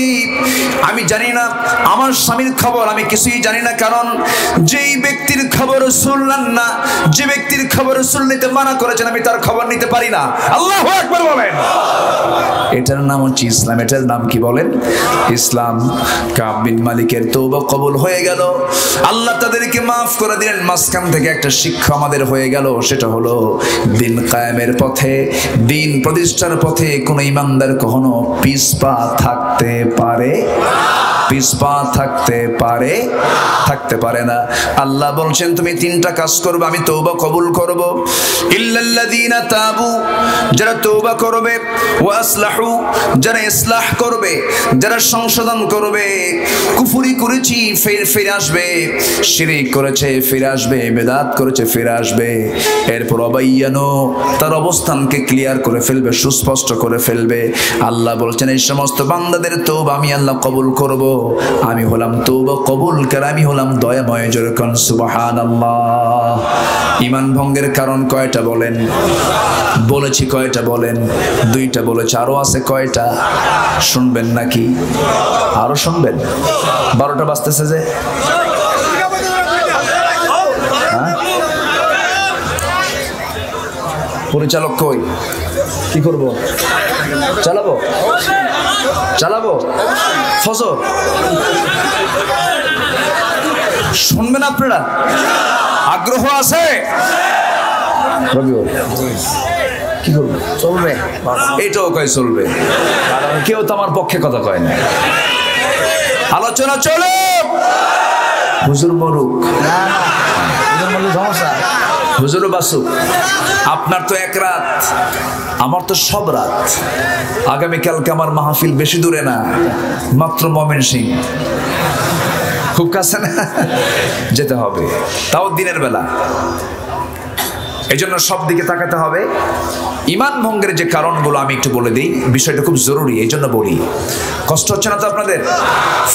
আমি জানি না আমার স্বামীর খবর, আমি কিছুই জানি না। কারণ যেই ব্যক্তির খবর রাসূল না, যে ব্যক্তির খবর রাসূল নিতে মানা করেছেন, আমি তার খবর নিতে পারি না। আল্লাহু আকবার বলেন। এটার নাম হচ্ছে ইসলাম। এটার নাম কি বলেন? ইসলাম। কাব বিন মালিকের তওবা কবুল হয়ে গেল, আল্লাহ তাদেরকে মাফ করে দিলেন। মাঝখান থেকে একটা শিক্ষা আমাদের হয়ে গেল, সেটা হলো দিন কায়েমের পথে, দিন প্রতিষ্ঠার পথে কোন ইমানদার কখনো পিছপা থাকতে পারে, পিছপা থাকতে পারে না। আল্লাহ বলছেন, তুমি তিনটা কাজ করবে, আমি তওবা কবুল করব। ইল্লাল্লাযীনা তাবু, যারা তওবা করবে, ওয়া আসলাহু, যারা ইসলাহ করবে, যারা সংশোধন করবে। কুফরি করেছি ফিরে আসবে, শিরক করেছে ফিরে আসবে, বিদআত করেছে ফিরে আসবে। এরপর অবাইয়ানো, তার অবস্থানকে ক্লিয়ার করে ফেলবে, সুস্পষ্ট করে ফেলবে। আল্লাহ বলছেন, এই সমস্ত বান্দাদের তওবা আমি আল্লাহ কবুল করব। আমি হলাম তওবা কবুলকারী, আমি হলাম দয়াময়। জোরে কোন সুবহানাল্লাহ। ঈমান ভঙ্গের কারণ কয়টা বলেন? বলেছি কয়টা বলেন? দুইটা বলেছি, আরো আছে কয়টা? শুনবেন নাকি? আরো শুনবেন? 12টা বাজতেছে যে। পরিচালক কই? কি করব? চালাবো ফজর। শুনবেন আপনারা? আগ্রহ আছে? কি করবো? চলবে, এটাও কয় চলবে। কেউ তো আমার পক্ষে কথা কয় না। আলোচনা চলো। হুজুর মরুক, হুজুর বাসুক। আপনার তো এক রাত, আমার তো সব রাত। আগামীকালকে আমার মাহফিল বেশি দূরে না, মাত্র ময়মনসিংহ, খুব কাছে না, যেতে হবে, তাও দিনের বেলা। এই জন্য সব দিকে তাকাতে হবে। ঈমান ভঙ্গের যে কারণগুলো আমি একটু বলে দিই, বিষয়টা খুব জরুরি, এই জন্য বলি। কষ্ট হচ্ছে না তো আপনাদের?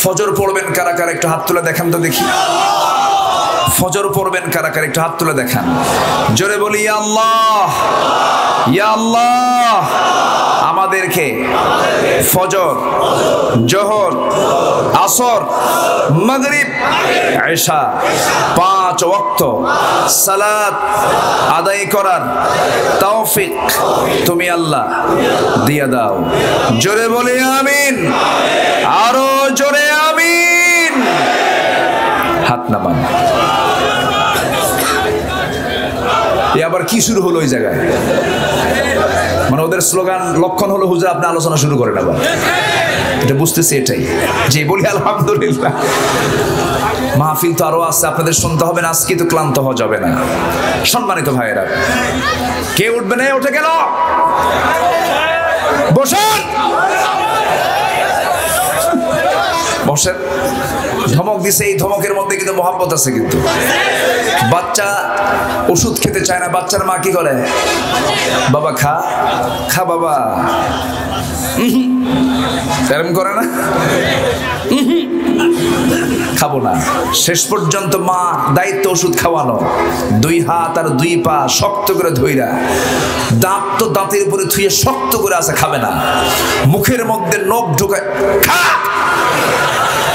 ফজর পড়বেন কারা কারা, একটু হাত তুলে দেখান তো দেখি। ফজর পড়বেন কারা কারা, একটু হাত তুলে দেখান। জোরে বলি, ইয়া আল্লাহ, ইয়া আল্লাহ। আমাদেরকে ফজর, জোহর, আসর, মাগরিব, ইশা 5 ওয়াক্ত সালাত আদায় করার তৌফিক তুমি আল্লাহ দিয়ে দাও। জোরে বলি আমিন, আরো জোরে আমিন। হাত নামান। আবার কি শুরু হলো ওই জায়গায়? মানে ওদের স্লোগান, লক্ষণ হলো হুজুর আপনি আলোচনা শুরু করেন। আবার এটা বুঝতেছি, এটাই যে বলি আলহামদুলিল্লাহ। মাহফিল তো আরো আছে, আপনাদের শুনতে হবে না, আজকে তো ক্লান্ত হওয়া যাবে না। সম্মানিত ভাইয়েরা, কে উঠবে না? উঠে গেল, বসেন বসেন। ধমক দিছে, এই ধমকের মধ্যে কিন্তু মহব্বত আছে। কিন্তু বাচ্চা ওষুধ খেতে চায় না, বাচ্চার মা কি করে? বাবা খা খা বাবা, এরকম করে না? খাবো না। শেষ পর্যন্ত মা দায়িত্ব ওষুধ খাওয়ানো, 2 হাত আর 2 পা শক্ত করে ধইরা, দাঁত তো দাঁতের উপরে থুয়ে শক্ত করে আছে, খাবে না। মুখের মধ্যে নখ ঢোকায়, খা,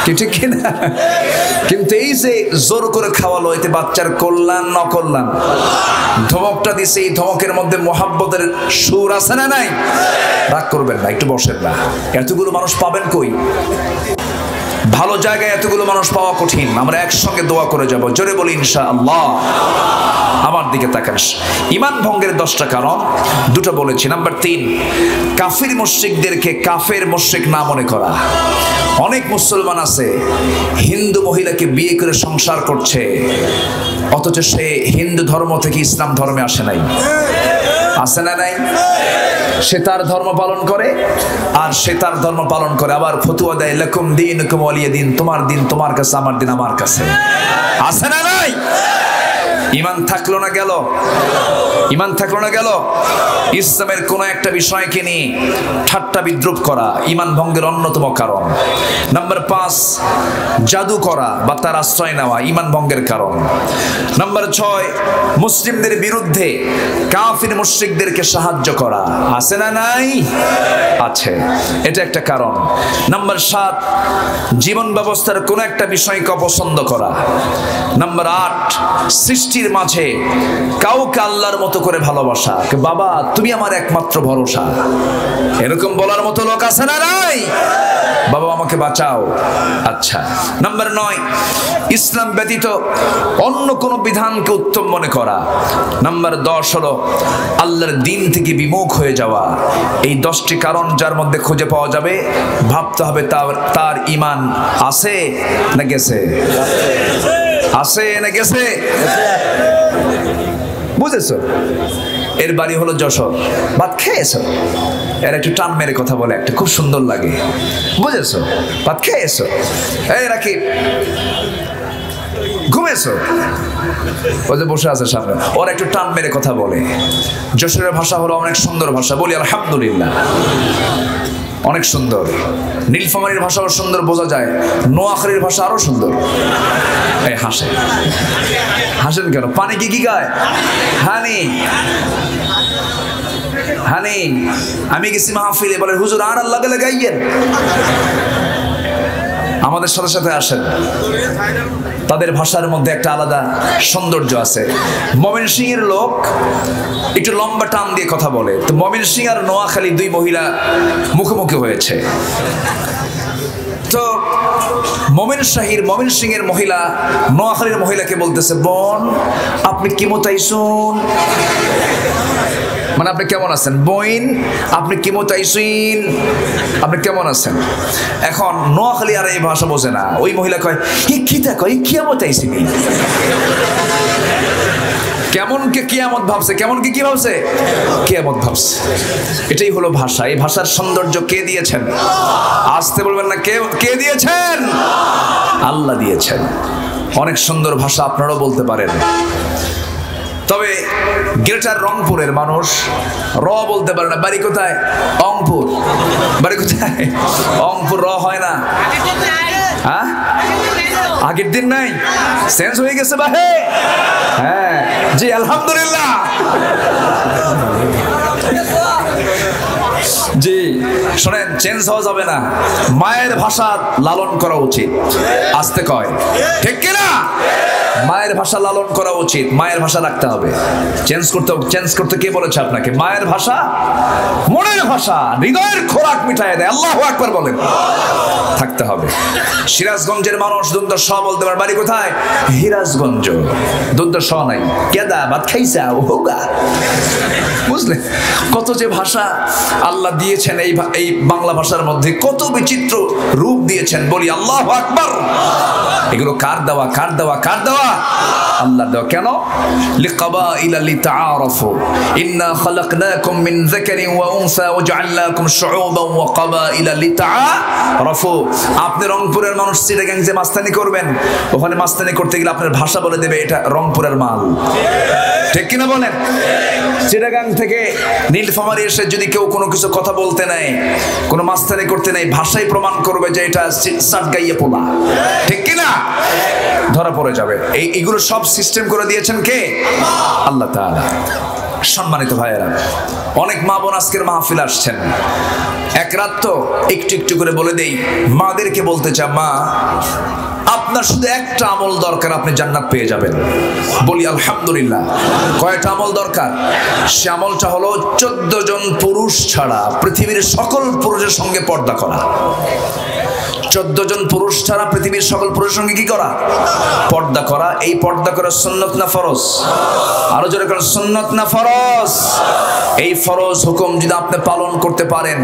ঠিক কিনা? কিন্তু এই যে জোর করে খাওয়ালো, এতে বাচ্চার কল্যাণ না অকল্যাণ? ধমকটা দিছে, এই ধমকের মধ্যে মোহাব্বতের সুর আছে না নাই? রাগ করবেন না, একটু বসেন না। এতগুলো মানুষ পাবেন কই? ভালো জায়গায় এতগুলো মানুষ পাওয়া কঠিন। আমরা একসঙ্গে দোয়া করে যাব, জোরে বলি ইনশাআল্লাহ। আমার দিকে তাকান। ঈমান ভঙ্গের 10টা কারণ, 2টা বলেছি। নাম্বার 3, কাফির মুশরিকদেরকে কাফের মুশরিক না মনে করা। অনেক মুসলমান আছে হিন্দু মহিলাকে বিয়ে করে সংসার করছে, অথচ সে হিন্দু ধর্ম থেকে ইসলাম ধর্মে আসে নাই। আছে না নাই? সে তার ধর্ম পালন করে, আর সে তার ধর্ম পালন করে আবার ফতুয়া দেয়, লাকুম দীনুকুম ওয়ালিয়া দিন, তোমার দিন তোমার কাছে, আমার দিন আমার কাছে। আছে না নাই? ঈমান থাকলো না গেল? ঈমান থাকলো না গেল? ইসলামের কোন একটা বিষয়কে নিয়ে ঠাট্টা বিদ্রুপ করা ঈমান ভঙ্গের অন্যতম কারণ। নাম্বার 5, জাদু করা বা তার আশ্রয় নেওয়া ঈমান ভঙ্গের কারণ। নাম্বার 6, মুসলিমদের বিরুদ্ধে কাফির মুশরিকদেরকে সাহায্য করা। আছে না নাই? আছে, এটা একটা কারণ। নাম্বার 7, জীবন ব্যবস্থার কোন একটা বিষয়কে অপছন্দ করা। নাম্বার 8, সৃষ্টির মাঝে কাউকে আল্লাহর মতো করে ভালোবাসা। বাবা তুমি আমার একমাত্র ভরসা, এরকম বলার মতো লোক আছে না নাই? বাবা আমাকে বাঁচাও। আচ্ছা। নাম্বার 9, ইসলাম ব্যতীত অন্য কোন বিধানকে উত্তম মনে করা। নাম্বার 10 হলো আল্লাহর দিন থেকে বিমুখ হয়ে যাওয়া। এই 10টি কারণ যার মধ্যে খুঁজে পাওয়া যাবে, ভাবতে হবে তার ঈমান আছে না গেছে? আছে না গেছে? বুঝেছো? এর বাড়ি হলো যশোর। ভাত খেয়েছো? এর একটু টান মেরে কথা বলে, একটা খুব সুন্দর লাগে। বুঝেছো? ভাত খেয়েছো? এই রাখি, ঘুমেছো? ও যে বসে আছে সামনে, ওর একটু টান মেরে কথা বলে। যশোরের ভাষা হলো অনেক সুন্দর ভাষা, বলি আলহামদুলিল্লাহ, অনেক সুন্দর। নীলফামারীর ভাষাও সুন্দর, বোঝা যায়। নোয়াখালীর ভাষা আরো সুন্দর। এই হাসেন, হাসেন কেন? পানি কি গায়? হানি হানি। আমি গেছি মাহফিলে, বলে হুজুর আর আল্লাহ গেলে গাইয়েন। আমাদের সাথে সাথে আসেন। তাদের ভাষার মধ্যে একটা আলাদা সৌন্দর্য আছে। ময়মনসিংহের লোক একটু লম্বা টান দিয়ে কথা বলে। তো ময়মনসিংহ আর নোয়াখালী 2 মহিলা মুখোমুখি হয়েছে। তো ময়মনসিংহের মহিলা নোয়াখালীর মহিলাকে বলতেছে, বোন আপনি কি মতাইছুন? মানে আপনি কেমন আছেন? বইন আপনি কি মতাইছুন? আপনি কেমন আছেন? এখন নোয়াখালী আর এই ভাষা বোঝে না। ওই মহিলা কয়, ই কি তা কয়, কি মতাইছিনি? কেমন কে কিয়ামত ভাবছে, কেমন কি ভাবছে? কিয়ামত ভাবছে। এটাই হলো ভাষা। এই ভাষার সৌন্দর্য কে দিয়েছেন? আসতে বলবেন না, কে দিয়েছেন? আল্লাহ দিয়েছেন। অনেক সুন্দর ভাষা, আপনারাও বলতে পারেন। তবে গ্রেটার রংপুরের মানুষ র বলতে পারে না। বাড়ি কোথায়? অংপুর। বাড়ি কোথায়? অংপুর। র হয় না। হ্যাঁ, আগের দিন নাই, চেঞ্জ হয়ে গেছে বাহে। হ্যাঁ জি, আলহামদুলিল্লাহ। জি শোনেন, চেঞ্জ হওয়া যাবে না। মায়ের ভাষা লালন করা উচিত। আসতে কয়, ঠিক কিনা? মায়ের ভাষা লালন করা উচিত, মায়ের ভাষা রাখতে হবে। চেঞ্জ করতে কে বলেছে আপনাকে? মায়ের ভাষা, মনের ভাষা, হৃদয়ের খোরাক মিটায় দেয়। আল্লাহু আকবার বলেন। থাকতে হবে। সিরাজগঞ্জের মানুষ দন্ত স বলতে পারে। বাড়ি কোথায়? হিরাজগঞ্জ। দন্ত স নাই। কেদা ভাত খাইছা? ওগা। বুঝলে কত যে ভাষা আল্লাহ দিয়েছেন এই বাংলা ভাষার মধ্যে, কত বিচিত্র রূপ দিয়েছেন, বলি আল্লাহু আকবার। এগুলো কার দেওয়া, কার দেওয়া, কার দেওয়া? আল্লাহর দেওয়া। কেন? লিকাবাইলা লিতাআরাফু ইন্না খালাকনাকুম মিন যাকারিন ওয়া উনসা ওয়া জাআলনাকুম শুউবান ওয়া কাবাইলা লিতাআরাফু। আপনি রংপুরের মানুষ, চিটাগাং যে মাস্তানি করবেন, ওখানে মাস্তানি করতে গেলে আপনার ভাষা বলে দেবে এটা রংপুরের মাল, ঠিক কিনা বলেন? চিটাগাং থেকে নীলফামারী এসে যদি কেউ কোনো কিছু কথা বলতে নেয়, কোনো মাস্তানি করতে নেয়, ভাষাই প্রমাণ করবে যে এটা সাটগাইয়ে পোলা, ঠিক কিনা? ধরা পড়ে যাবে। এইগুলো সব সিস্টেম করে দিয়েছেন কে? আল্লাহ তাআলা। সম্মানিত ভাইয়েরা, অনেক মা বোন আজকের মাহফিল আসছেন। এক রাত তো একটু একটু করে বলে দেই, মাদেরকে বলতে চাই, মা আপনার শুধু একটা আমল দরকার, আপনি জান্নাত পেয়ে যাবেন। বলি আলহামদুলিল্লাহ। কয়টা আমল দরকার? সে আমলটা হলো 14 জন পুরুষ ছাড়া পৃথিবীর সকল পুরুষের সঙ্গে পর্দা করা। 14 জন পুরুষ ছাড়া পৃথিবীর সকল পুরুষের সঙ্গে কি করা? পর্দা করা। এই পর্দা করা সুন্নত না ফরজ? আরো জোরে করেন, সুন্নত না ফরজ? এই ফরজ হুকুম যদি আপনি পালন করতে পারেন,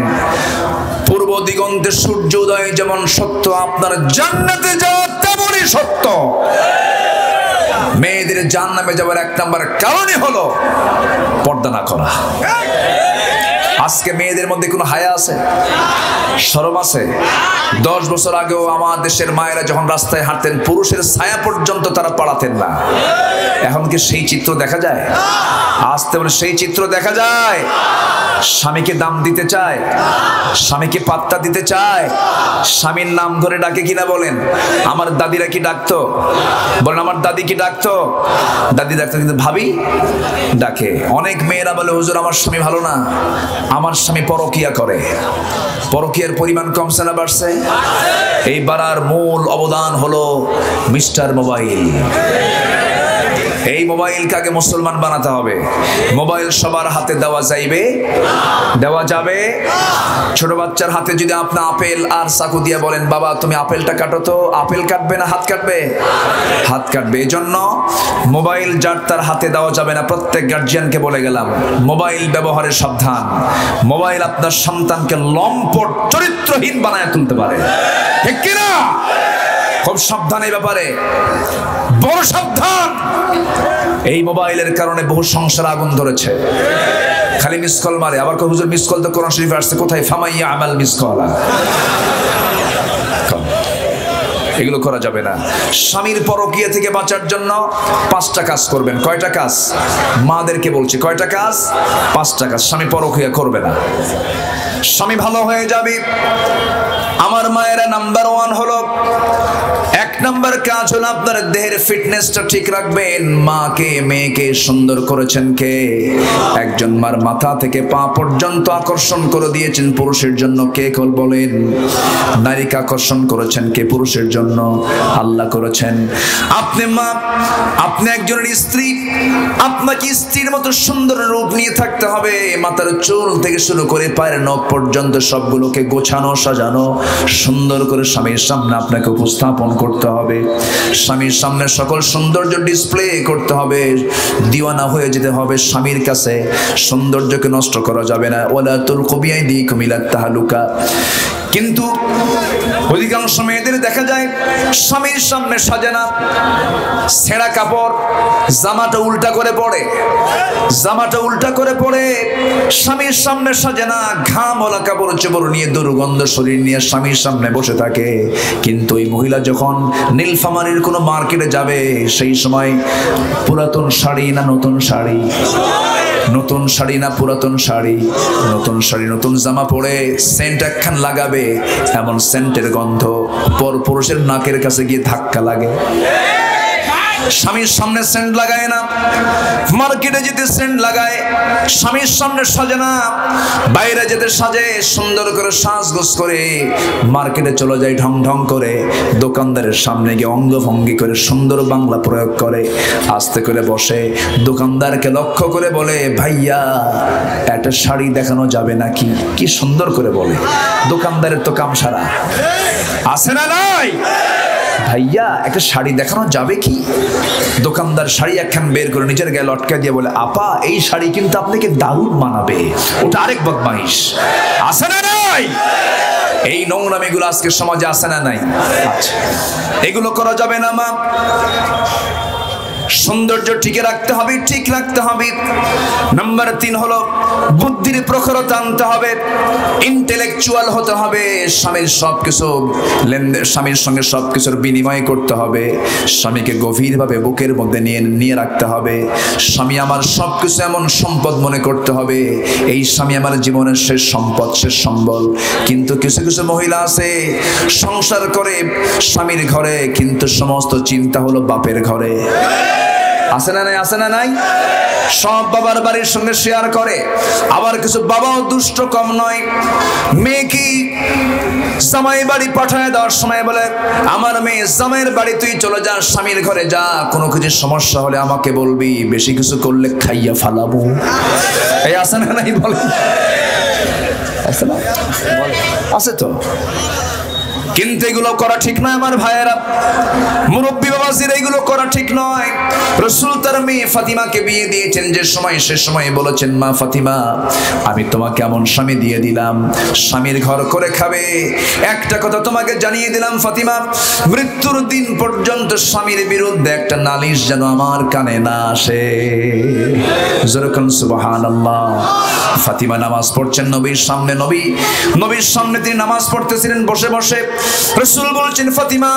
পূর্ব দিগন্তে সূর্য উদয় যেমন সত্য, আপনার জান্নাতে যাওয়া তেমনই সত্য। মেয়েদের জান্নাতে যাওয়ার এক নম্বর কারণই হলো পর্দা না করা। আজকে মেয়েদের মধ্যে কোনো হায়া আছে, শরম আছে? 10 বছর আগেও আমার দেশের মায়েরা যখন রাস্তায় হাঁটতেন, পুরুষের ছায়া পর্যন্ত তারা পাড়াতেন না। এখন কি সেই চিত্র দেখা যায়? আসতে বলে সেই চিত্র দেখা যায়। স্বামীকে দাম দিতে চায়, স্বামীকে পাত্তা দিতে চায়, স্বামীর নাম ধরে ডাকে কিনা বলেন? আমার দাদিরা কি ডাকতো? বলেন আমার দাদি কি ডাকতো? দাদি ডাকতো, কিন্তু ভাবি ডাকে। অনেক মেয়েরা বলে, হুজুর আমার স্বামী ভালো না, আমার স্বামী পরকিয়া করে। পরকিয়ার পরিমাণ কমছে না বাড়ছে? এই বাড়ার মূল অবদান হলো মিস্টার মোবাইল। এই মোবাইলকে আগে মুসলমান বানাতে হবে। মোবাইল সবার হাতে দেওয়া যাইবে, দেওয়া যাবে। ছোট বাচ্চার হাতে যদি আপনি আপেল আর চাকু দিয়ে বলেন, বাবা তুমি আপেলটা কাটো, তো আপেল কাটবে না হাত কাটবে? হাত কাটবে। এই জন্য মোবাইল যার তার হাতে দেওয়া যাবে না। প্রত্যেক গার্জিয়ানকে বলে গেলাম, মোবাইল ব্যবহারে সাবধান। মোবাইল আপনার সন্তানকে লম্পট, চরিত্রহীন বানায় তুলতে পারে, ঠিক কিনা? খুব সাবধান এই ব্যাপারে, বড় সাবধান। এই মোবাইলের কারণে বহু সংসার আগুন ধরেছে। খালি মিস কল মারে, আবার কই হুজুর মিস কল তো কোরআন শরীফে আসছে, কোথায়? ফামাইয়া আমাল মিস কলা। এগুলো করা যাবে না। স্বামীর পরকীয়া থেকে বাঁচার জন্য 5টা কাজ করবেন। কয়টা কাজ? মাদেরকে বলছি, কয়টা কাজ? 5টা কাজ। স্বামী পরকীয়া করবে না, স্বামী ভালো হয়ে যাবে। আমার মায়েরা, নাম্বার 1 হলো, 1 নম্বর কাজ হলো আপনার দেহের ফিটনেসটা ঠিক রাখবেন। মাকে মেয়েকে সুন্দর করেছেন কে? একজন মার মাথা থেকে পা পর্যন্ত আকর্ষণ করে দিয়েছেন পুরুষের জন্য কে? বলেন। নারীকে আকর্ষণ করেছেন কে পুরুষের জন্য? আল্লাহ করেছেন। আপনি মা, আপনি একজনের স্ত্রী, আপনাকে স্ত্রীর মতো সুন্দর রূপ নিয়ে থাকতে হবে। মাথার চুল থেকে শুরু করে পায়ের নখ পর্যন্ত সবগুলোকে গোছানো সাজানো সুন্দর করে স্বামীর সামনে আপনাকে উপস্থাপন করতে হবে। স্বামীর সামনে সকল সৌন্দর্য ডিসপ্লে করতে হবে। দিওয়ানা হয়ে যেতে হবে স্বামীর কাছে। সৌন্দর্যকে নষ্ট করা যাবে না। ওয়ালা তুলকু বিআইদিকুম ইলা তাহলুকা। কিন্তু অধিকাংশ মেয়েদের দেখা যায় স্বামীর সামনে সাজে না, ছেঁড়া কাপড়, জামাটা উল্টা করে পড়ে, জামাটা উল্টা করে পড়ে, স্বামীর সামনে সাজে না, ঘামওয়ালা কাপড় চোপড় নিয়ে দুর্গন্ধ শরীর নিয়ে স্বামীর সামনে বসে থাকে। কিন্তু এই মহিলা যখন নীলফামারীর কোনো মার্কেটে যাবে, সেই সময় পুরাতন শাড়ি না নতুন শাড়ি, নতুন শাড়ি না পুরাতন শাড়ি, নতুন শাড়ি নতুন জামা পরে সেন্ট একখান লাগাবে, এমন সেন্টের গন্ধ পর পুরুষের নাকের কাছে গিয়ে ধাক্কা লাগে। স্বামীর সামনে সেন্ট লাগায় না, মার্কেটে যেতে সেন্ট লাগায়, স্বামীর সামনে সাজে না, বাইরে যেতে সাজে, সুন্দর করে সাজগোজ করে মার্কেটে চলে যায় ঢং ঢং করে, দোকানদারের সামনে গিয়ে অঙ্গভঙ্গি করে সুন্দর বাংলা প্রয়োগ করে, আস্তে করে বসে, দোকানদারকে লক্ষ্য করে বলে, ভাইয়া একটা শাড়ি দেখানো যাবে নাকি? কি সুন্দর করে বলে। দোকানদারের তো কাম সারা, আছে না নাই? ভাইয়া একটা শাড়ি দেখানো যাবে কি? দোকানদার শাড়ি একখান বের করে নিজের গায়ে লটকা দিয়ে বলে, আপা এই শাড়ি কিন্তু আপনাকে দারুণ মানাবে। ওটা আরেক বদমাইশ। আছে না নাই? এই নোংরামিগুলো আজকে সমাজে আছে না নাই? আচ্ছা, এগুলো করা যাবে না মা। সৌন্দর্য টিকে রাখতে হবে, ঠিক রাখতে হবে। নাম্বার 3 হলো বুদ্ধির প্রখরতা আনতে হবে, ইন্টেলেকচুয়াল হতে হবে। স্বামীর সবকিছু স্বামীর সঙ্গে সবকিছুর বিনিময় করতে হবে। স্বামীকে গভীরভাবে বুকের মধ্যে নিয়ে রাখতে হবে। স্বামী আমার সবকিছু এমন সম্পদ মনে করতে হবে, এই স্বামী আমার জীবনের শেষ সম্পদ, শেষ সম্বল। কিন্তু কিছু কিছু মহিলা আছে সংসার করে স্বামীর ঘরে, কিন্তু সমস্ত চিন্তা হলো বাপের ঘরে। আছে না নাই? আছে না নাই? সব বাবার বাড়ির সঙ্গে শেয়ার করে। আবার কিছু বাবাও দুষ্ট কম নয়, মেয়েকে জামাই বাড়ি পাঠায় দেওয়ার সময় বলে, আমার মেয়ে জামাইয়ের বাড়ি তুই চলে যা, স্বামীর ঘরে যা, কোনো কিছু সমস্যা হলে আমাকে বলবি, বেশি কিছু করলে খাইয়া ফালাবো। এই আছে না নাই? বলে আছে না? আছে তো। কিন্তু এগুলো করা ঠিক নয় আমার ভাইয়েরা, মুরব্বী বাবাজিরা, এগুলো করা ঠিক নয়। রাসূল তার মেয়ে ফাতিমাকে বিয়ে দিয়েছেন যে সময়, সে সময় বলেছেন, মা ফাতিমা আমি তোমাকে এমন স্বামী দিয়ে দিলাম, স্বামীর ঘর করে খাবে। একটা কথা তোমাকে জানিয়ে দিলাম ফাতিমা, মৃত্যুর দিন পর্যন্ত স্বামীর বিরুদ্ধে একটা নালিশ যেন আমার কানে না আসে। যেরকম সুবহানাল্লাহ। ফাতিমা নামাজ পড়ছেন নবীর সামনে, নবীর সামনে তিনি নামাজ পড়তেছিলেন বসে বসে। রাসূল বলছেন, ফাতিমা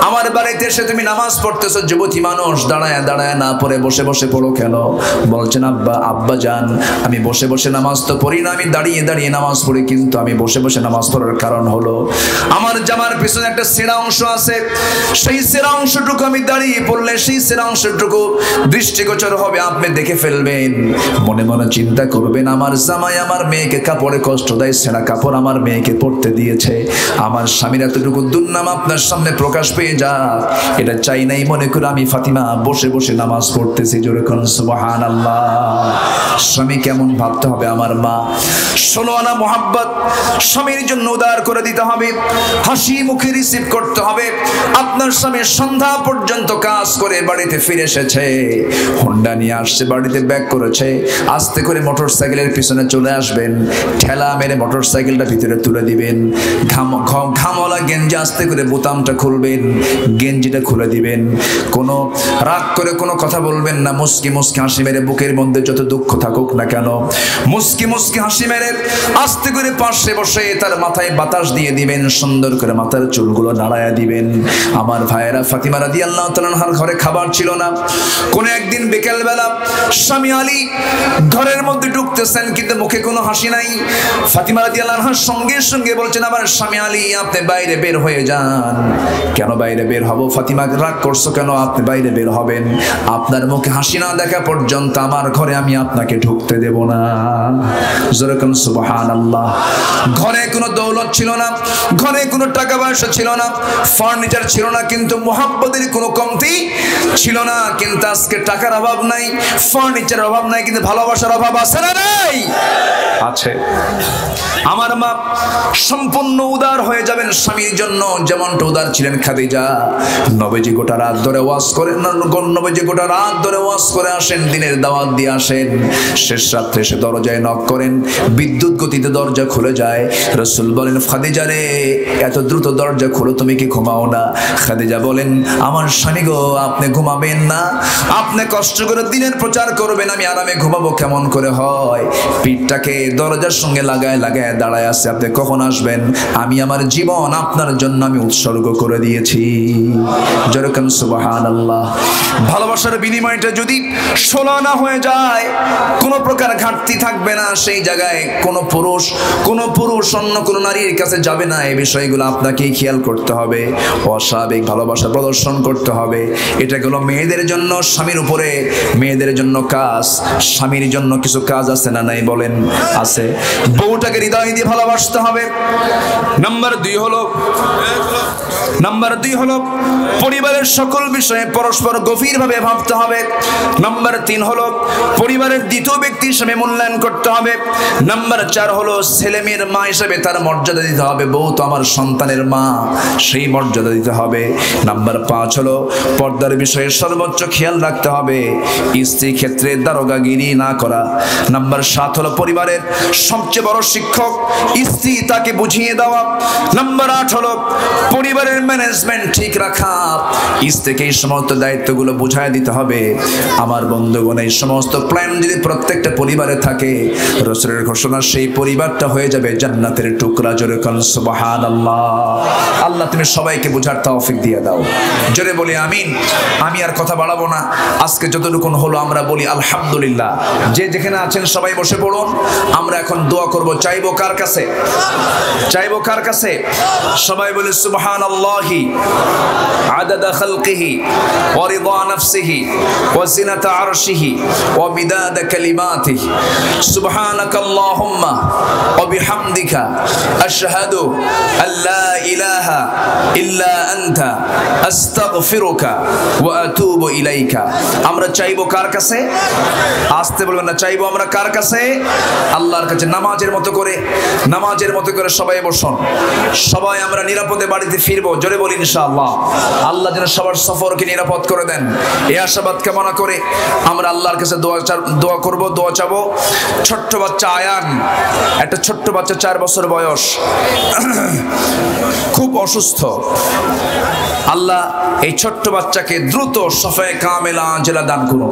আমার বাড়িতে এসে তুমি নামাজ পড়তেছো, যুবতী মানুষ, দাঁড়ায় দাঁড়ায় না পড়ে বসে বসে পড়ো কেন? বলছেন, আব্বা জান আমি বসে বসে নামাজ তো পড়ি না, আমি দাঁড়িয়ে দাঁড়িয়ে নামাজ পড়ি। কিন্তু আমি বসে বসে নামাজ পড়ার কারণ হলো আমার জামার পিছনে একটা ছেঁড়া অংশ আছে, সেই ছেঁড়া অংশটুকু আমি দাঁড়িয়ে পড়লে সেই ছেঁড়া অংশটুকু দৃষ্টিগোচর হবে, আপনি দেখে ফেলবেন। মনে মনে চিন্তা করবেন, আমার জামাই আমার মেয়েকে কাপড়ে কষ্ট দেয়, ছেঁড়া কাপড় আমার মেয়েকে পড়তে দিয়েছে, আমার স্বামীর এতটুকু দুর্নাম আপনার সামনে প্রকাশ পেয়ে যা, এটা চাই নাই মনে করে আমি ফাতিমা বসে বসে নামাজ পড়তেছি। যেরকম সুবহানাল্লাহ। স্বামী কেমন ভাবতে হবে আমার মা? 16 আনা মোহাব্বত স্বামীর জন্য উদার করে দিতে হবে, হাসি মুখে রিসিভ করতে হবে। আপনার স্বামী সন্ধ্যা পর্যন্ত কাজ করে বাড়িতে ফিরে এসেছে, হোন্ডা নিয়ে আসছে, বাড়িতে ব্যাক করেছে, আস্তে করে মোটরসাইকেলের পিছনে চলে আসবেন, ঠেলা মেরে মোটরসাইকেলটা ভিতরে তুলে দিবেন, ঘামওয়ালা গেঞ্জি আস্তে করে বোতামটা খুলবেন, গেঞ্জিটা খুলে দিবেন। কোনো রাগ করে কোনো কথা বলবেন না, মুস্কি মুস্কি হাসি মেরে, বুকের মধ্যে যত দুঃখ থাকুক না কেন মুস্কি মুস্কি হাসি মেরে আস্তে করে পাশে বসে তার মাথায় বাতাস দিয়ে দিবেন, সুন্দর করে মাথার চুলগুলো নাড়ায়া দিবেন। আমার ভাইয়েরা, ফাতিমা রাদিয়াল্লাহু তাআলা আনহার ঘরে খাবার ছিল না। কোন একদিন বিকেলবেলা স্বামী আলী ঘরের মধ্যে ঢুকতেছেন, কিন্তু মুখে কোনো হাসি নাই। ফাতিমা রাদিয়াল্লাহু আনহার সঙ্গে সঙ্গে বলছেন, আমার স্বামী আলী আপনি বাইরে বের হয়ে যান। কেন বাইরে বের হব? ফাতিমা, রাগ করছো কেন? আপনি বাইরে বের হবেন, আপনার মুখে হাসি না দেখা পর্যন্ত আমার ঘরে আমি আপনাকে ঢুকতে দেব না। যেরকম সুবহানাল্লাহ। ঘরে কোনো দৌলত ছিল না, ঘরে কোনো টাকা পয়সা ছিল না, ফার্নিচার ছিল না, কিন্তু মুহাব্বতের কোনো কমতি ছিল না। কিন্তু আজকে টাকার অভাব নাই, ফার্নিচারের অভাব নাই, কিন্তু ভালোবাসার অভাব আছে না নাই? আছে। আমার মা সম্পূর্ণ উদার হয়ে যাবেন স্বামীর জন্য, যেমনটা উদার ছিলেন খাদিজা। নবীজি গোটা রাত ধরে ওয়াজ করেন, নবীজি গোটা রাত ধরে ওয়াজ করে আসেন, দিনের দাওয়াত দিয়ে আসেন। শেষ রাত্রে এসে দরজায় নক করেন, বিদ্যুৎ গতিতে দরজা খুলে যায়। রাসূল বলেন, খাদিজা রে এত দ্রুত দরজা খুলো, তুমি কি ঘুমাও না? খাদিজা বলেন, আমার স্বামী গো, আপনি ঘুমাবেন না, আপনি কষ্ট করে দিনের প্রচার করবেন, আমি আরামে ঘুমাবো কেমন করে হয়? পিঠটাকে দরজার সঙ্গে লাগায় লাগায় দাঁড়ায় আছে, আপনি কখন আসবেন? আমি আমার জীবন আপনার জন্য আমি উৎসর্গ করে দিয়েছি। যেরকম সুবহানাল্লাহ। ভালোবাসার বিনিময়টা যদি 16 আনা হয়ে যায়, কোনো প্রকার ঘাটতি থাকবে না। সেই জায়গায় কোনো পুরুষ অন্য কোনো নারীর কাছে যাবে না। এই বিষয়গুলো আপনাকেই খেয়াল করতে হবে, অস্বাভাবিক ভালোবাসা প্রদর্শন করতে হবে। এটা হলো মেয়েদের জন্য স্বামীর উপরে, মেয়েদের জন্য কাজ, স্বামীর জন্য কিছু কাজ আছে না নাই বলেন? আছে। বউটাকে হৃদয় দিয়ে ভালোবাসতে হবে। নাম্বার 2 হলো হলো নাম্বার 2 হলো পরিবারের সকল বিষয়ে পরস্পর গভীরভাবে ভাবতে হবে। নাম্বার 3 হলো পরিবারের দ্বিতীয় ব্যক্তি হিসেবে মূল্যায়ন করতে হবে। নাম্বার 4 হলো ছেলে মেয়ের মা হিসেবে তার মর্যাদা দিতে হবে। বউ তো আমার সন্তানের মা, সেই মর্যাদা দিতে হবে। নাম্বার 5 হলো পর্দার বিষয়ে সর্বোচ্চ খেয়াল রাখতে হবে, স্ত্রী ক্ষেত্রে দারোগাগিরি না করা। নাম্বার 7 হলো পরিবারের সবচেয়ে বড় শিক্ষক স্ত্রী, তাকে বুঝিয়ে দেওয়া। নাম্বার 8 হলো পরিবারের ম্যানেজমেন্ট ঠিক রাখা, স্ত্রীকে এই সমস্ত দায়িত্বগুলো বুঝায় দিতে হবে। আমার বন্ধুগণ, এই সমস্ত প্ল্যান যদি প্রত্যেকটা পরিবারে থাকে, রাসূলের ঘোষণা, সেই পরিবারটা হয়ে যাবে জান্নাতের টুকরা। জোরে বলুন সুবহানাল্লাহ। আল্লাহ তুমি সবাইকে বুঝার তৌফিক দিয়ে দাও। জোরে বলি আমিন। আমি আর কথা বাড়াবো না, আজকে যতটুকুন হলো আমরা বলি আলহামদুলিল্লাহ। যে যেখানে আছেন সবাই বসে পড়ুন। আমরা এখন দোয়া করব। চাইবো কার কাছে? চাইবো কার কাছে? সবাই বলে সুবহানাল্লাহি আদাদা খালকিহি ওয়া রিদা নাফসিহি ওয়া জিনাতা আরশিহি ওয়া মিদাদা কালিমাতিহি সুবহানাকাল্লাহুম্মা ওয়া বিহামদিকা আশহাদু আল্লা ইলাহা ইল্লা আনতা আস্তাগফিরুকা ওয়া আতুবু ইলাইকা। আমরা চাইবো কার কাছে? আসতে বলবেন না, চাইবো আমরা কার কাছে? আল্লাহর কাছে। নামাজের মতো করে, নামাজের মতো করে সবাই বসুন। সবাই আমরা নিরাপদে বাড়িতে ফিরবো। জোরে বলি ইনশাআল্লাহ। আল্লাহ যেন সবার সফরকে নিরাপদ করে দেন, এই আশাবাদ কামনা করে আমরা আল্লাহর কাছে দোয়া করব, দোয়া চাবো। ছোট্ট বাচ্চা আয়ান, একটা ছোট্ট বাচ্চা 4 বছর বয়স, খুব অসুস্থ। আল্লাহ এই ছোট্ট বাচ্চাকে দ্রুত শফায়ে কামেলা আজেলা দান করুন।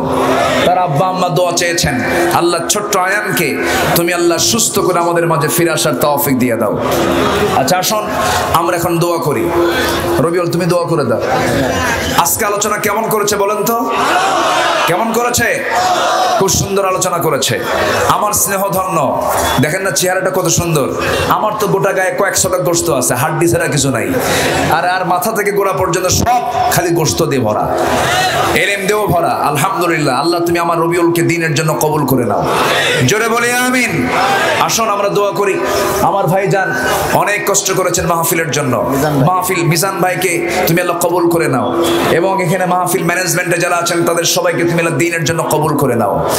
তার আব্বা আম্মা দোয়া চেয়েছেন, আল্লাহ ছোট্ট আয়ানকে তুমি আল্লাহ সুস্থ করে আমাদের মাঝে ফিরে আসার তৌফিক দিয়ে দাও। আচ্ছা আসুন আমরা এখন দোয়া করি। রবিউল তুমি দোয়া করে দাও। আজকে আলোচনা কেমন করেছে বলেন তো? কেমন করেছে? খুব সুন্দর আলোচনা করেছে। আমার স্নেহধন্য, দেখেন না চেহারাটা কত সুন্দর। আমার তো গোটা গায়ে কয়েকশোটা গোশত আছে, হাড্ডি ছাড়া কিছু নাই। আর মাথা থেকে গোড়া পর্যন্ত সব খালি গোশত দিয়ে ভরা, এলেম দিয়েও ভরা। আলহামদুলিল্লাহ। আল্লাহ তুমি আমার রবিউলকে দ্বীনের জন্য কবুল করে নাও। জোরে বলি আমিন। আসুন আমরা দোয়া করি। আমার ভাইজান অনেক কষ্ট করেছেন মাহফিলের জন্য। মাহফিল মিজান ভাইকে তুমি আল্লাহ কবুল করে নাও, এবং এখানে মাহফিল ম্যানেজমেন্টে যারা আছেন তাদের সবাইকে তুমি আল্লাহ দ্বীনের জন্য কবুল করে নাও।